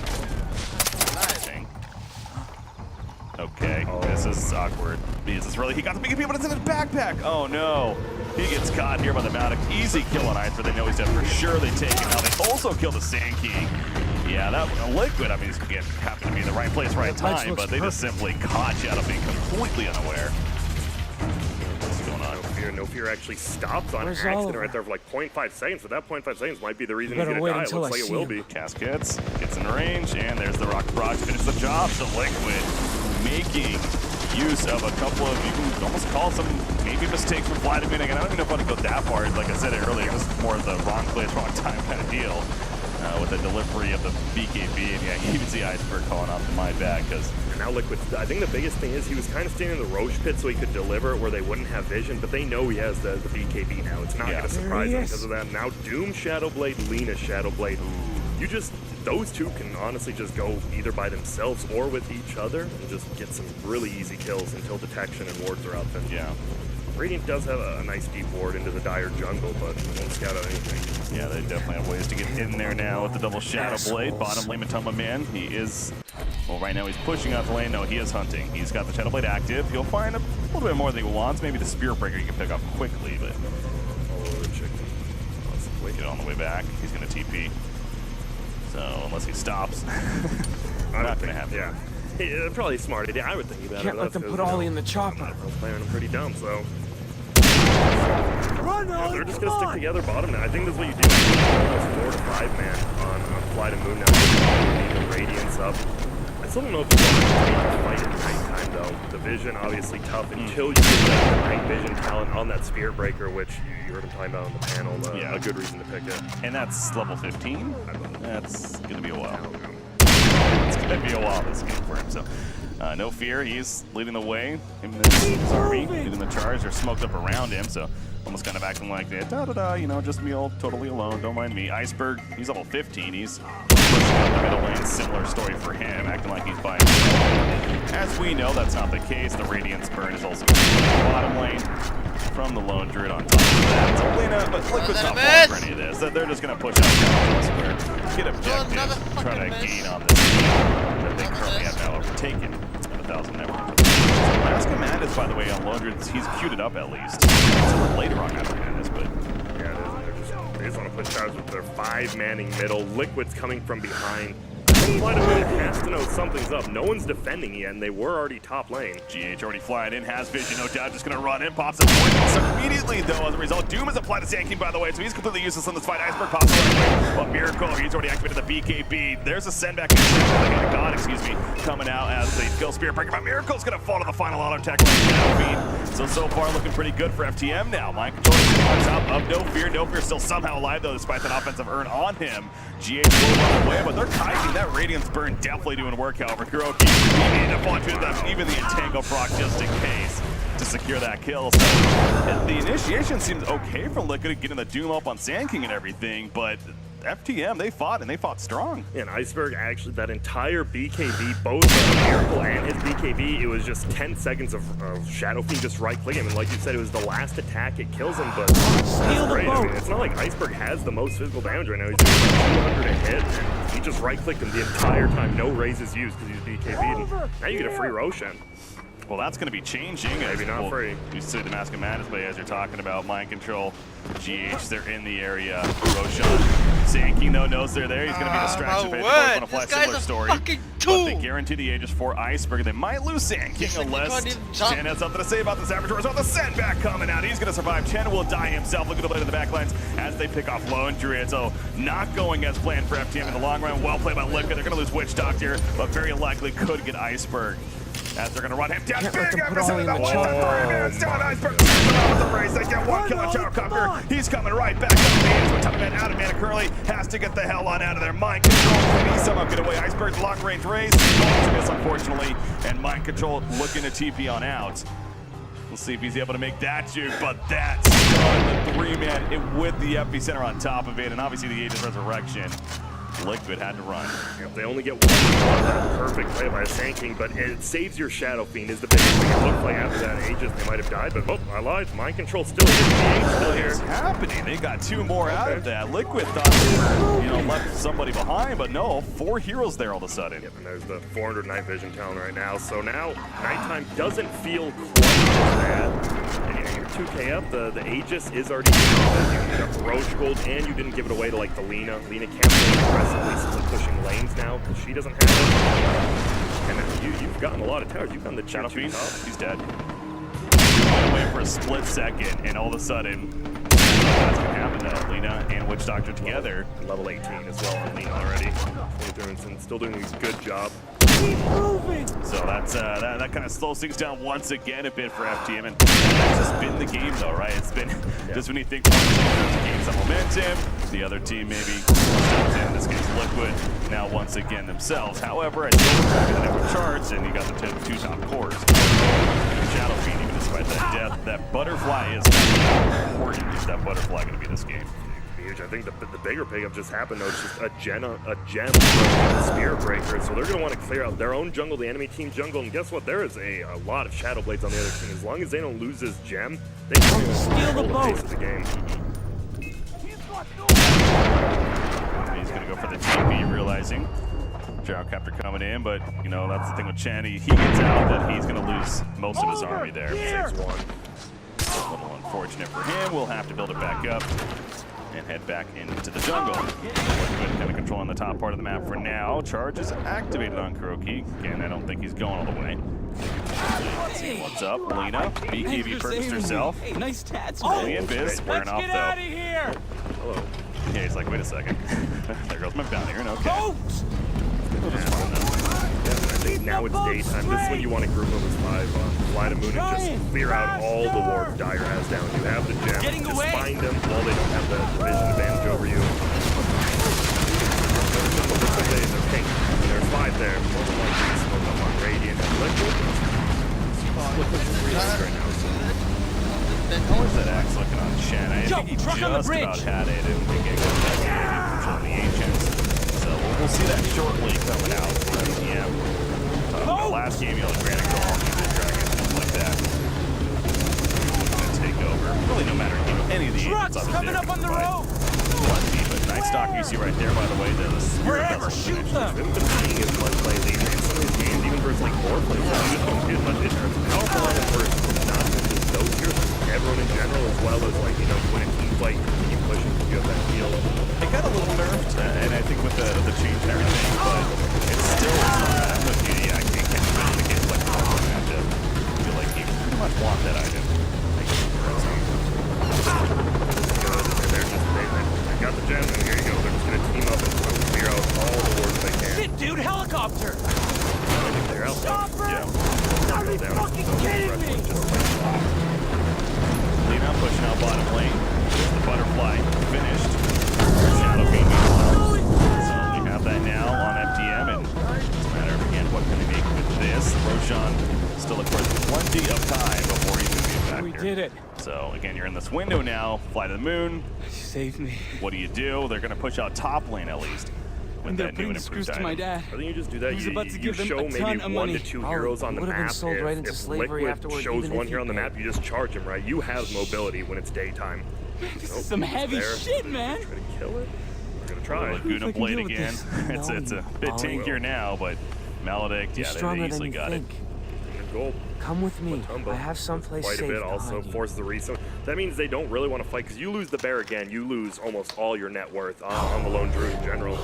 S2: Okay, this is awkward. Is this really? He got the BKB, but it's in his backpack. Oh no. He gets caught here by the Mautic. Easy kill on Ice, they know he's dead for sure. They take him out. They also kill the Sand King. Yeah, that Liquid, I mean, he's happened to be in the right place, right time, but they just simply caught Shadow Fiend completely unaware. What's going on?
S1: Fear, and No Fear actually stops on accident right there for like 0.5 seconds, but that 0.5 seconds might be the reason he's going to die. It looks like it will be.
S2: Caskets gets in range, and there's the Rocket Barrage to finish the job. So Liquid making use of a couple of, you can almost call some maybe mistakes from Vladimir. And I don't even know if I want to go that far. Like I said earlier, it was more of the wrong place, wrong time kind of deal with the delivery of the BKB. And yeah, you even see Iceberg calling off to my back because
S1: now Liquid, I think the biggest thing is he was kind of standing in the Roche pit so he could deliver it where they wouldn't have vision, but they know he has the BKB now. It's not going to surprise them because of that. Now Doom Shadowblade, Lina Shadowblade. You just, those two can honestly just go either by themselves or with each other and just get some really easy kills until detection and wards are up. And
S2: yeah,
S1: Radiant does have a nice deep ward into the dire jungle, but won't scout out anything.
S2: Yeah, they definitely have ways to get in there now with the double Shadowblade. Bottom lane, Matoma Man, he is, well, right now he's pushing out the lane. No, he is hunting. He's got the Shadowblade active. He'll find a little bit more than he wants. Maybe the Spear Breaker he can pick up quickly, but let's get it on the way back. He's going to TP. So, unless he stops, not going to happen.
S1: Yeah. Hey, probably a smart idea. I would think about it.
S10: Can't let them put Ollie in the chopper.
S1: I'm playing them pretty dumb, so. They're just going to stick together bottom now. I think that's what you do. Almost 4 to 5 man on Flight of Moon now. The Radiance up. I still don't know if you want to fight at nighttime, though. The vision, obviously tough until you get that night vision talent on that Spear Breaker, which you heard him talking about on the panel. A good reason to pick it.
S2: And that's level 15? That's going to be a while. It's going to be a while this game for him. So, No Fear, he's leading the way. Him and his army leading the charge. They're smoked up around him, so almost kind of acting like da-da-da, you know, just me all totally alone, don't mind me. Iceberg, he's level 15. He's pushing out the middle lane. Similar story for him, acting like he's by himself. As we know, that's not the case. The Radiance burn is also bottom lane from the Lone Druid on top of that. So Lina, but Liquid's not falling for any of this. They're just going to push out elsewhere, get objectives, try to gain on this that they currently have now overtaken at 1,000 network. Mask of Madness, by the way, on Lone Druid, he's queued it up at least. It's a little later on Mask of Madness, but
S1: yeah, they just want to push towers with their 5-manning middle. Liquid's coming from behind. Flight of Moon has to know something's up. No one's defending yet, and they were already top lane.
S2: GH already flying in, has vision, no doubt, just going to run in, pops a point immediately, though, as a result. Doom has applied to Sand King, by the way, so he's completely useless in this fight. Iceberg pops away, but Miracle, he's already activated the BKB. There's a send back in God, coming out as they kill Spear Breaker, but Miracle's going to fall to the final auto attack. So far, looking pretty good for FTM now. Mind control on top of No Fear. No Fear still somehow alive, though, despite that offensive earn on him. GH will run away, but they're kiting that Radiance burn, definitely doing work, however. Kuroki, he needed to fall into them, even the Entangle proc just in case to secure that kill. So the initiation seems okay from Liquid, getting the Doom up on Sand King and everything, but FTM, they fought, and they fought strong.
S1: And Iceberg, actually, that entire BKB, both Miracle and his BKB, it was just 10 seconds of Shadow Fiend just right-clicking. And like you said, it was the last attack, it kills him, but that's great. I mean, it's not like Iceberg has the most physical damage right now. He's doing about 200 a hit, and he just right-clicked him the entire time. No raises used because he's BKB'd. And now you get a free Roshan.
S2: Well, that's going to be changing.
S1: Maybe not free.
S2: You see the Mask of Madness, but as you're talking about mind control, GH, they're in the area. Roshan, Sand King, though, knows they're there. He's going to be a distraction. If want to apply a similar story. But they guarantee the Aegis for Iceberg. They might lose Sand King unless Chen has something to say about this average. So the send back coming out. He's going to survive. Chen will die himself. Look at the blade of the backlines as they pick off Lone Druid. So not going as planned for FTM in the long run. Well played by Liquid. They're going to lose Witch Doctor, but very likely could get Iceberg. As they're going to run him down. Big episode of that one. It's down Iceberg. With the race. They get one kill on Tower Copter. He's coming right back up the edge with man out of mana curly. Has to get the hell on out of there. Mind control. Can he somehow get away? Iceberg's long range race. Going to miss, unfortunately. And mind control looking to TP on out. We'll see if he's able to make that juke, but that's the 3-man with the epicenter on top of it. And obviously the Aegis Resurrection. Liquid had to run.
S1: Yep, they only get one on that perfect play by Sand King, but it saves your Shadow Fiend is the biggest thing. It looked like after that Aegis they might have died, but I lied. Mind control still here. Still here.
S2: What's happening? They got 2 more out of that. Liquid thought they were, left somebody behind, but no, 4 heroes there all of a sudden.
S1: Yep, and there's the 400 night vision talent right now. So now nighttime doesn't feel quite as bad. And you're 2K up. The Aegis is already down. You got Roche Gold, and you didn't give it away to like the Lina. Lina can't play aggressively pushing lanes now because she doesn't have it. And you've gotten a lot of towers. You've gotten the
S2: Shadow Fiend.
S1: top.
S2: He's dead. away for a split second, and all of a sudden, that's going to happen though. Lina and Witch Doctor together.
S1: Level 18 as well on Lina already. Still doing a good job.
S10: Keep moving.
S2: So that's that kind of slows things down once again a bit for FTM, and that's just been the game though, right? It's been just when you think one team gains some momentum, the other team maybe steps in. This game's Liquid now once again themselves. However, I still have the network charts, and you got the two top cores. Shadow Fiend, even despite that death, that butterfly is important. Is that butterfly going to be this game?
S1: Huge. I think the bigger pickup just happened though. It's just a gem Spirit Breaker. So they're going to want to clear out their own jungle, the enemy team jungle. And guess what? There is a lot of Shadow Blades on the other team. As long as they don't lose this gem, they can steal the pace of the game.
S2: He's going to go for the TP, realizing Gyrocopter coming in, but you know that's the thing with Chen. He gets out that he's going to lose most of his army there. 6-1. A little unfortunate for him. We'll have to build it back up and head back into the jungle. Liquid kind of controlling the top part of the map for now. Charge is activated on Kuroki. Again, I don't think he's going all the way. Let's see what's up. Lina, BKB purchased herself.
S10: Hey, nice tats,
S2: Only in Biz, wearing off though.
S10: out of here.
S1: Hello.
S2: Yeah, he's like, wait a second. There goes my bounty here. Okay.
S1: I think now it's daytime. This is when you want to group up as 5 fly to moon and just clear out all the wards Dire has down. You have the gem. Just find them while they don't have the vision advantage over you. They're pink. There's 5 there. More than one green smoke up on Radiant and Liquid. Right now.
S2: How is that axe looking on Shen? I think he just about had it and getting controlling the Ancients. So we'll see that shortly coming out for FTM. The last game, you know, granted go on the Dragon, stuff like that. Gonna take over. Really, no matter any of the Ancients
S10: coming up on the road.
S2: But nice stock you see right there, by the way. The Spirit Vessel
S10: shoot them.
S1: We haven't been seeing as much lately in some of these games, even versus like 4 players. You just don't get much interest. Powerful line versus not just those here, everyone in general, as well as like, you know, when a team fight, you push it, you have that feel.
S2: It got a little nerfed, and I think with the change and everything, but it's still I'm with you. Yeah, I can't really get like a matchup. I feel like you pretty much want that item.
S1: They got the gem, and here you go. They're just gonna team up and clear out all the wards they can.
S10: Shit, dude, helicopter.
S1: They're out.
S10: Yeah. Are you fucking kidding me?
S2: Lina pushing out bottom lane. There's the butterfly finished. Shadow Fiend meanwhile. So we have that now on FTM, and it's a matter of again what can they make with this. Roshan still looks for plenty of time before he's going to be a factor.
S10: We did it.
S2: So again, you're in this window now. Fly to the moon.
S10: Save me.
S2: What do? They're going to push out top lane at least.
S10: And they're putting the screws to my dad.
S1: I think you just do that.
S10: He's
S1: You
S10: about to give them
S1: show
S10: a ton
S1: maybe
S10: of
S1: 1
S10: money.
S1: to 2 heroes on the
S10: Would've been
S1: map.
S10: sold right into slavery
S1: Liquid
S10: afterward,
S1: shows
S10: even
S1: one
S10: if
S1: hero
S10: you
S1: on the
S10: pay.
S1: map, you just charge him, right? You have mobility when it's daytime.
S10: This is some heavy shit, man.
S1: Try to kill it. We're gonna try.
S2: Laguna Blade again. It's a bit tankier now, but Maledict, yeah, they easily got it.
S1: Gold.
S11: Come with me. I have someplace
S1: quite
S11: safe
S1: a bit. Also forces the reset. That means they don't really want to fight because you lose the bear again, you lose almost all your net worth on the lone druid in general.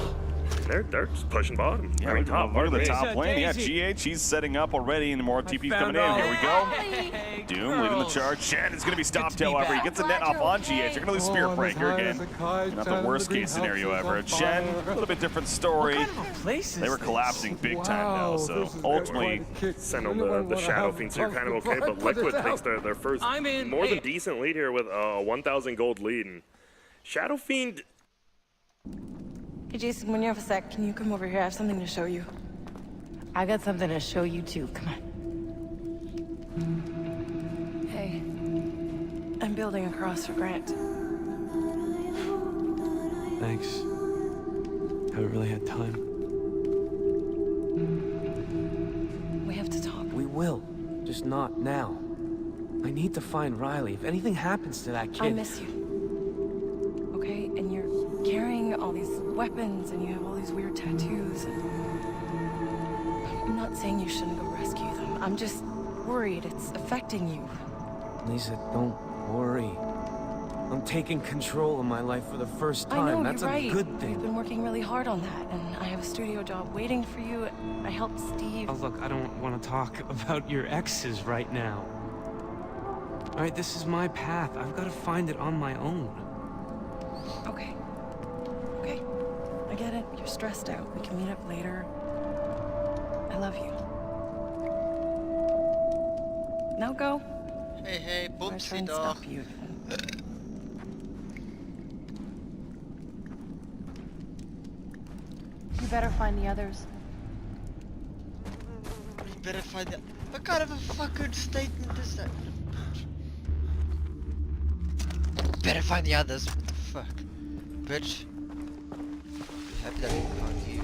S1: They're just pushing bottom.
S2: Yeah, look at the top lane. Yeah, GH, he's setting up already, and more TP's coming in. Here we go. Doom leading the charge. Shen is going to be stopped, however. He gets a net off on GH. They're going to lose Spirit Breaker again. Not the worst case scenario ever. Shen, a little bit different story. They were collapsing big time now, so ultimately
S1: send on the Shadow Fiend, so you're kind of okay. But Liquid takes their first more than decent lead here with a 1,000 gold lead. And Shadow Fiend.
S12: Hey, Jason, when you have a sec, can you come over here? I have something to show you. I got something to show you, too. Come on. Hey. I'm building a cross for Grant.
S11: Thanks. Haven't really had time.
S12: We have to talk.
S11: We will. Just not now. I need to find Riley. If anything happens to that kid...
S12: I miss you. Okay? And you're carrying all these weapons, and you have all these weird tattoos. And I'm not saying you shouldn't go rescue them. I'm just worried it's affecting you.
S11: Lisa, don't worry. I'm taking control of my life for the first time.
S12: I know,
S11: That's
S12: you're right.
S11: a good thing.
S12: You've been working really hard on that, and I have a studio job waiting for you. I helped Steve.
S11: Oh, look, I don't want to talk about your exes right now. All right, this is my path. I've got to find it on my own.
S12: Okay. Okay. I get it. You're stressed out. We can meet up later. I love you. Now go.
S13: Hey, hey,
S12: I try
S13: boopsie
S12: and
S13: dog.
S12: stop you.
S5: You better find the others.
S13: You better find that. What kind of a fucking statement is that? Better find the others. What the fuck? Bitch. Be happy that people can't hear you.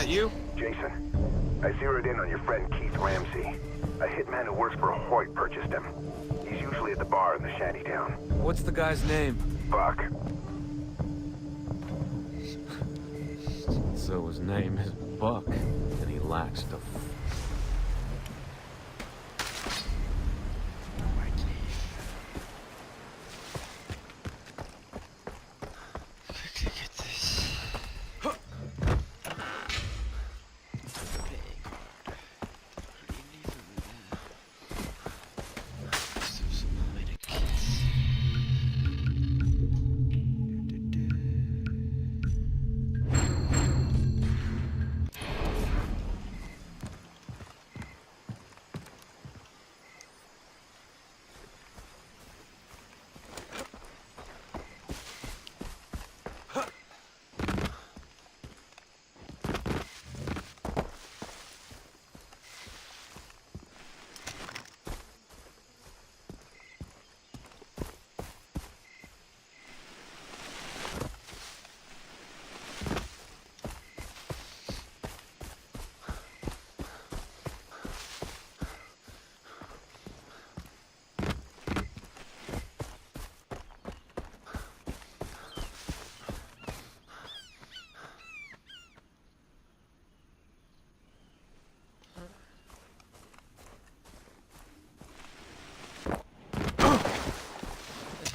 S11: You?
S9: Jason, I zeroed in on your friend Keith Ramsey. A hitman who works for Hoyt purchased him. He's usually at the bar in the shantytown.
S11: What's the guy's name?
S9: Buck.
S11: So his name is Buck, and he lacks the...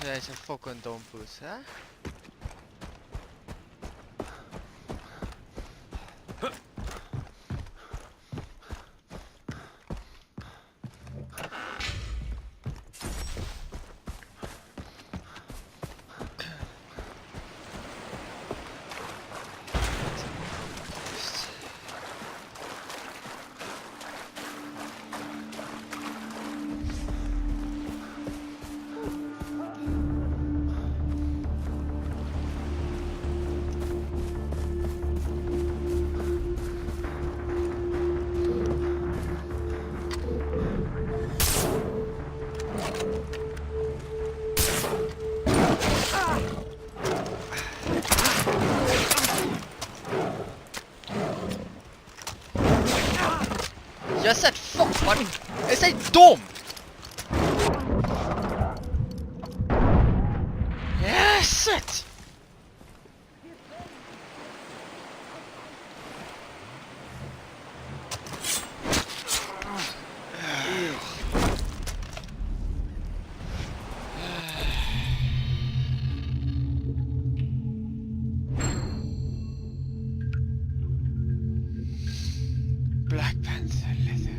S13: Hij is een fucking dompoes, hè? Jag har sett fuck man. Jag säger dom. Yes it. Black Panther leather.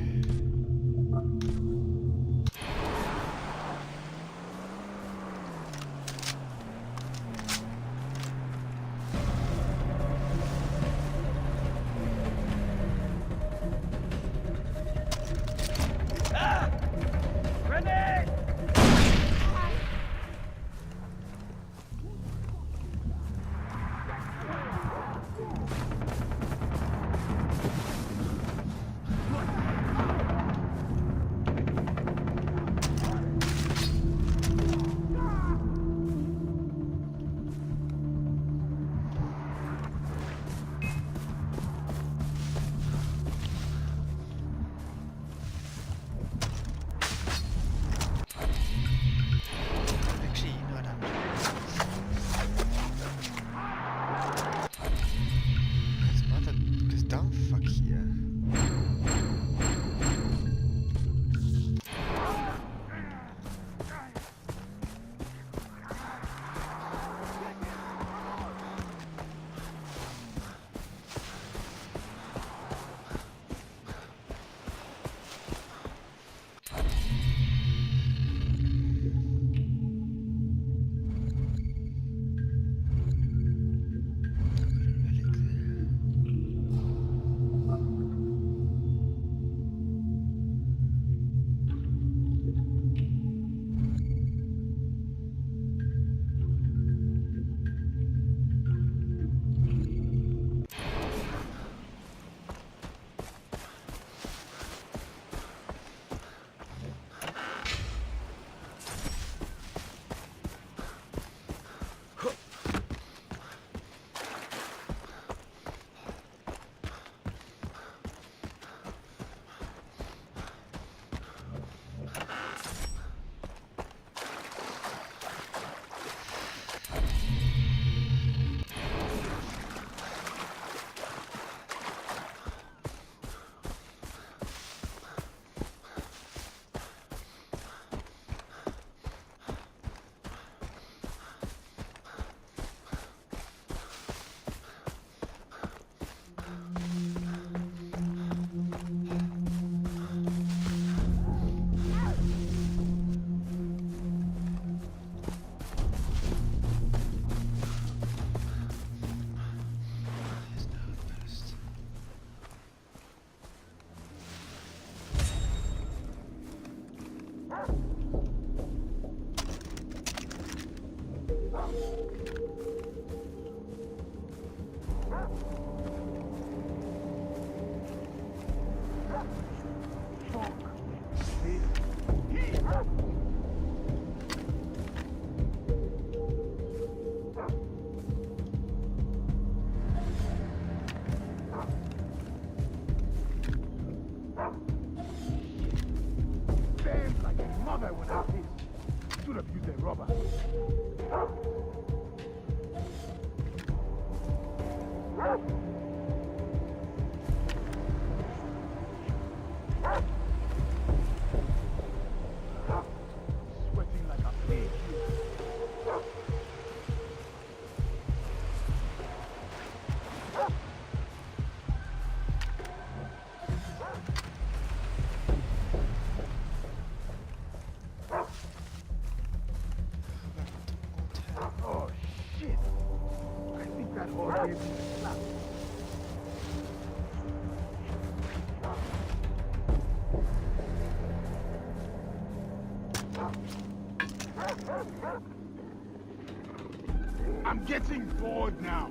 S10: I'm getting bored now.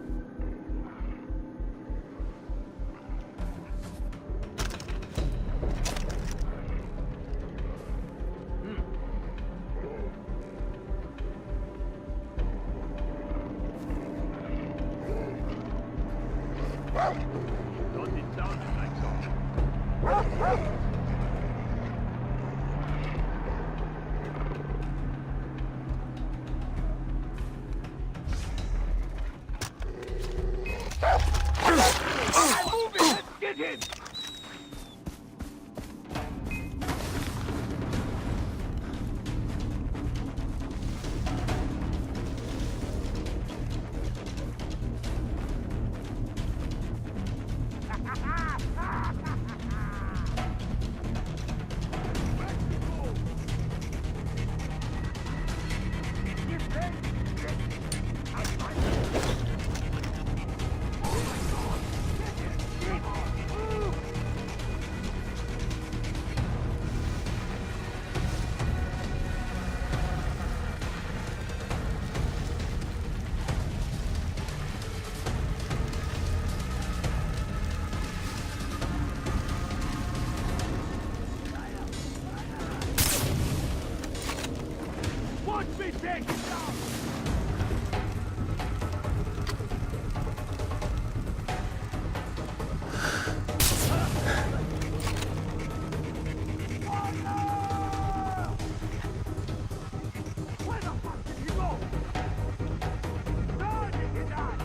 S14: Don't it sound like so?
S10: Get him! Watch me take him down! Where the fuck did he go? Where did he die?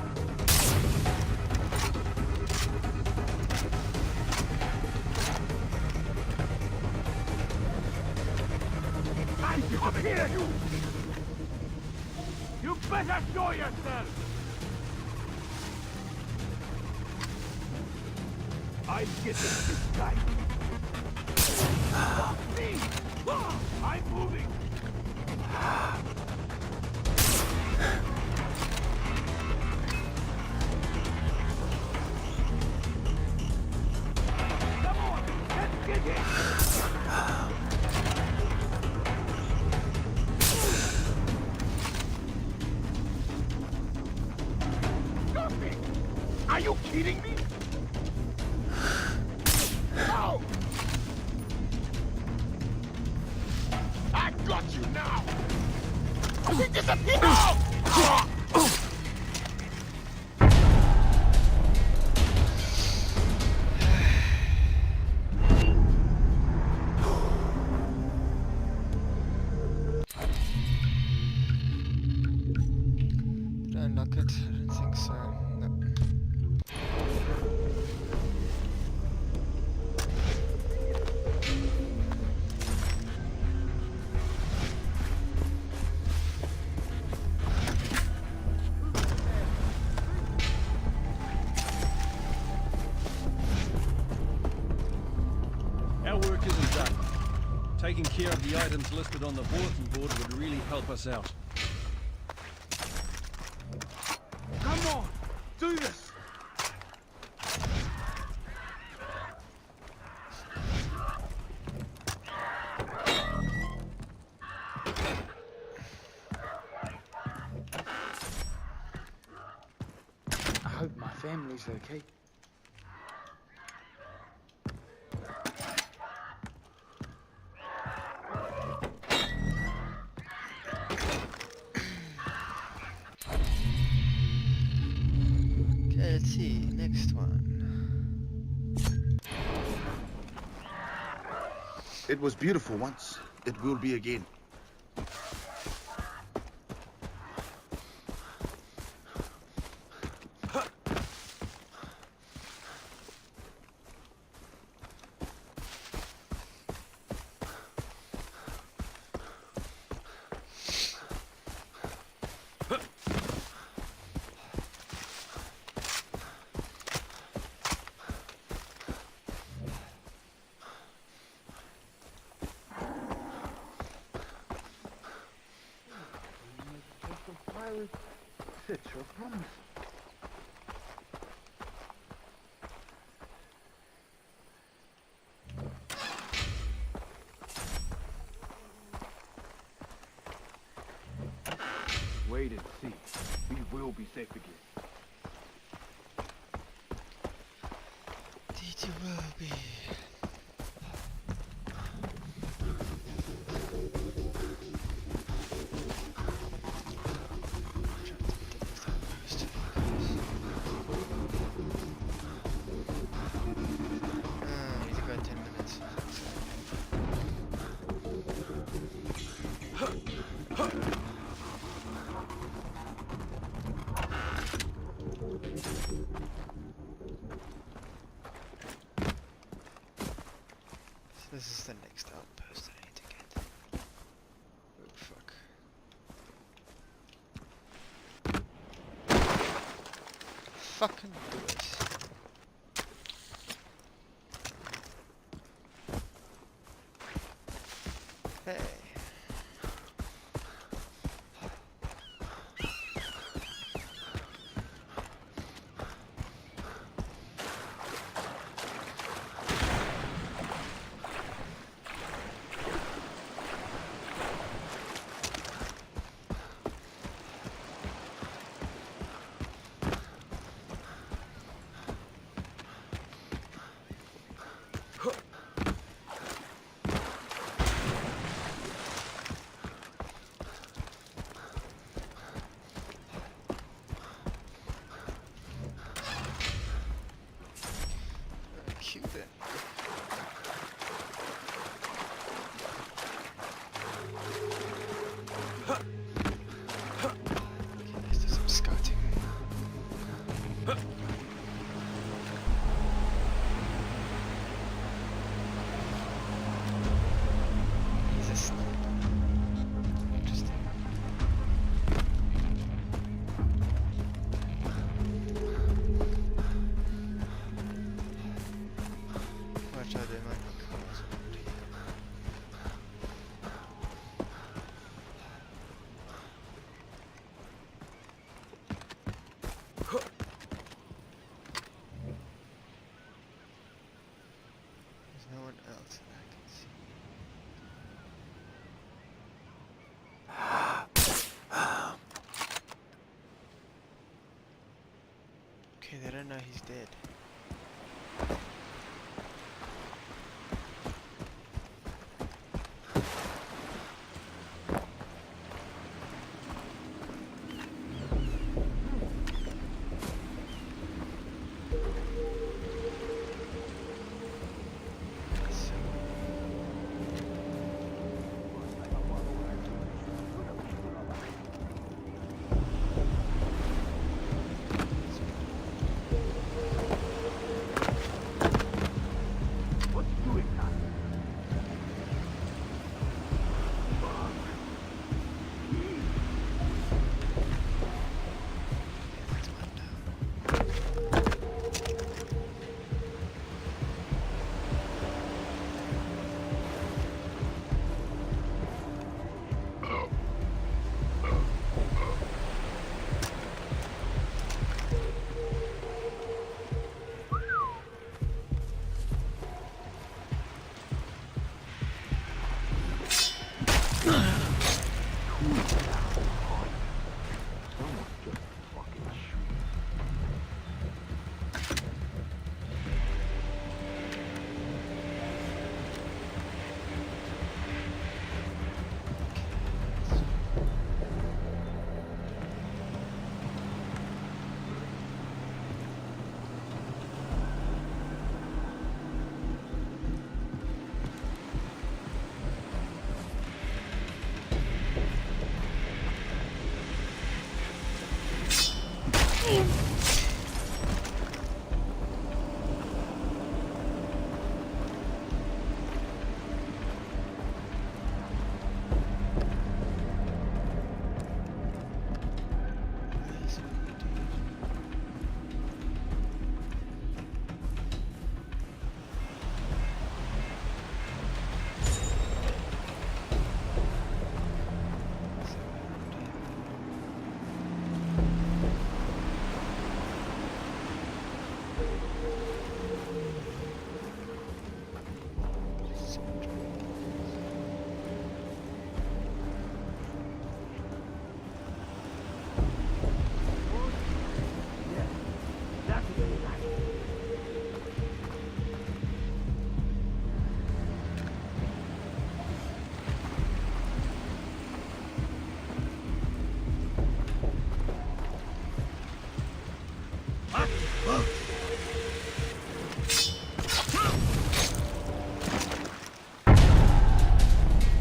S10: I'm here, you! You better show yourself! I'm getting this guy. Me! I'm moving! Come on! Let's get him! Are you kidding me? No! I got you now! He disappeared! Oh!
S13: Did I unlock it? I don't think so. No.
S15: Our work isn't done. Taking care of the items listed on the bulletin board would really help us out.
S10: Come on! Do this!
S16: family's okay.
S13: Okay, let's see. Next one.
S17: It was beautiful once. It will be again. Sit your promise.
S16: Wait and see. We will be safe again.
S13: Did you will be? This is the next outpost I need to get. Oh fuck. Fucking do it. Hey. Then. Okay, let's do some scouting. He's a sniper. Interesting. Watch out, they might come out. There's no one else that I can see. Okay, they don't know he's dead.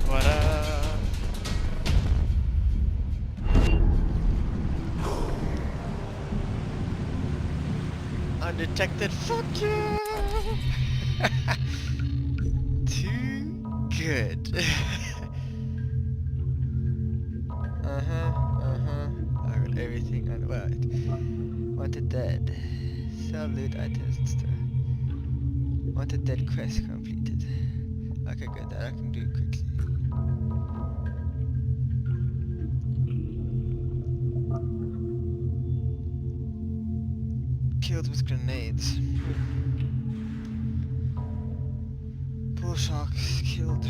S13: What up? Undetected. Fuck you. Too good. I got everything on right. Wanted dead. Sell loot items and stuff. Wanted dead quest completed. Okay, good. That I can do quickly. Killed with grenades. Bull sharks killed.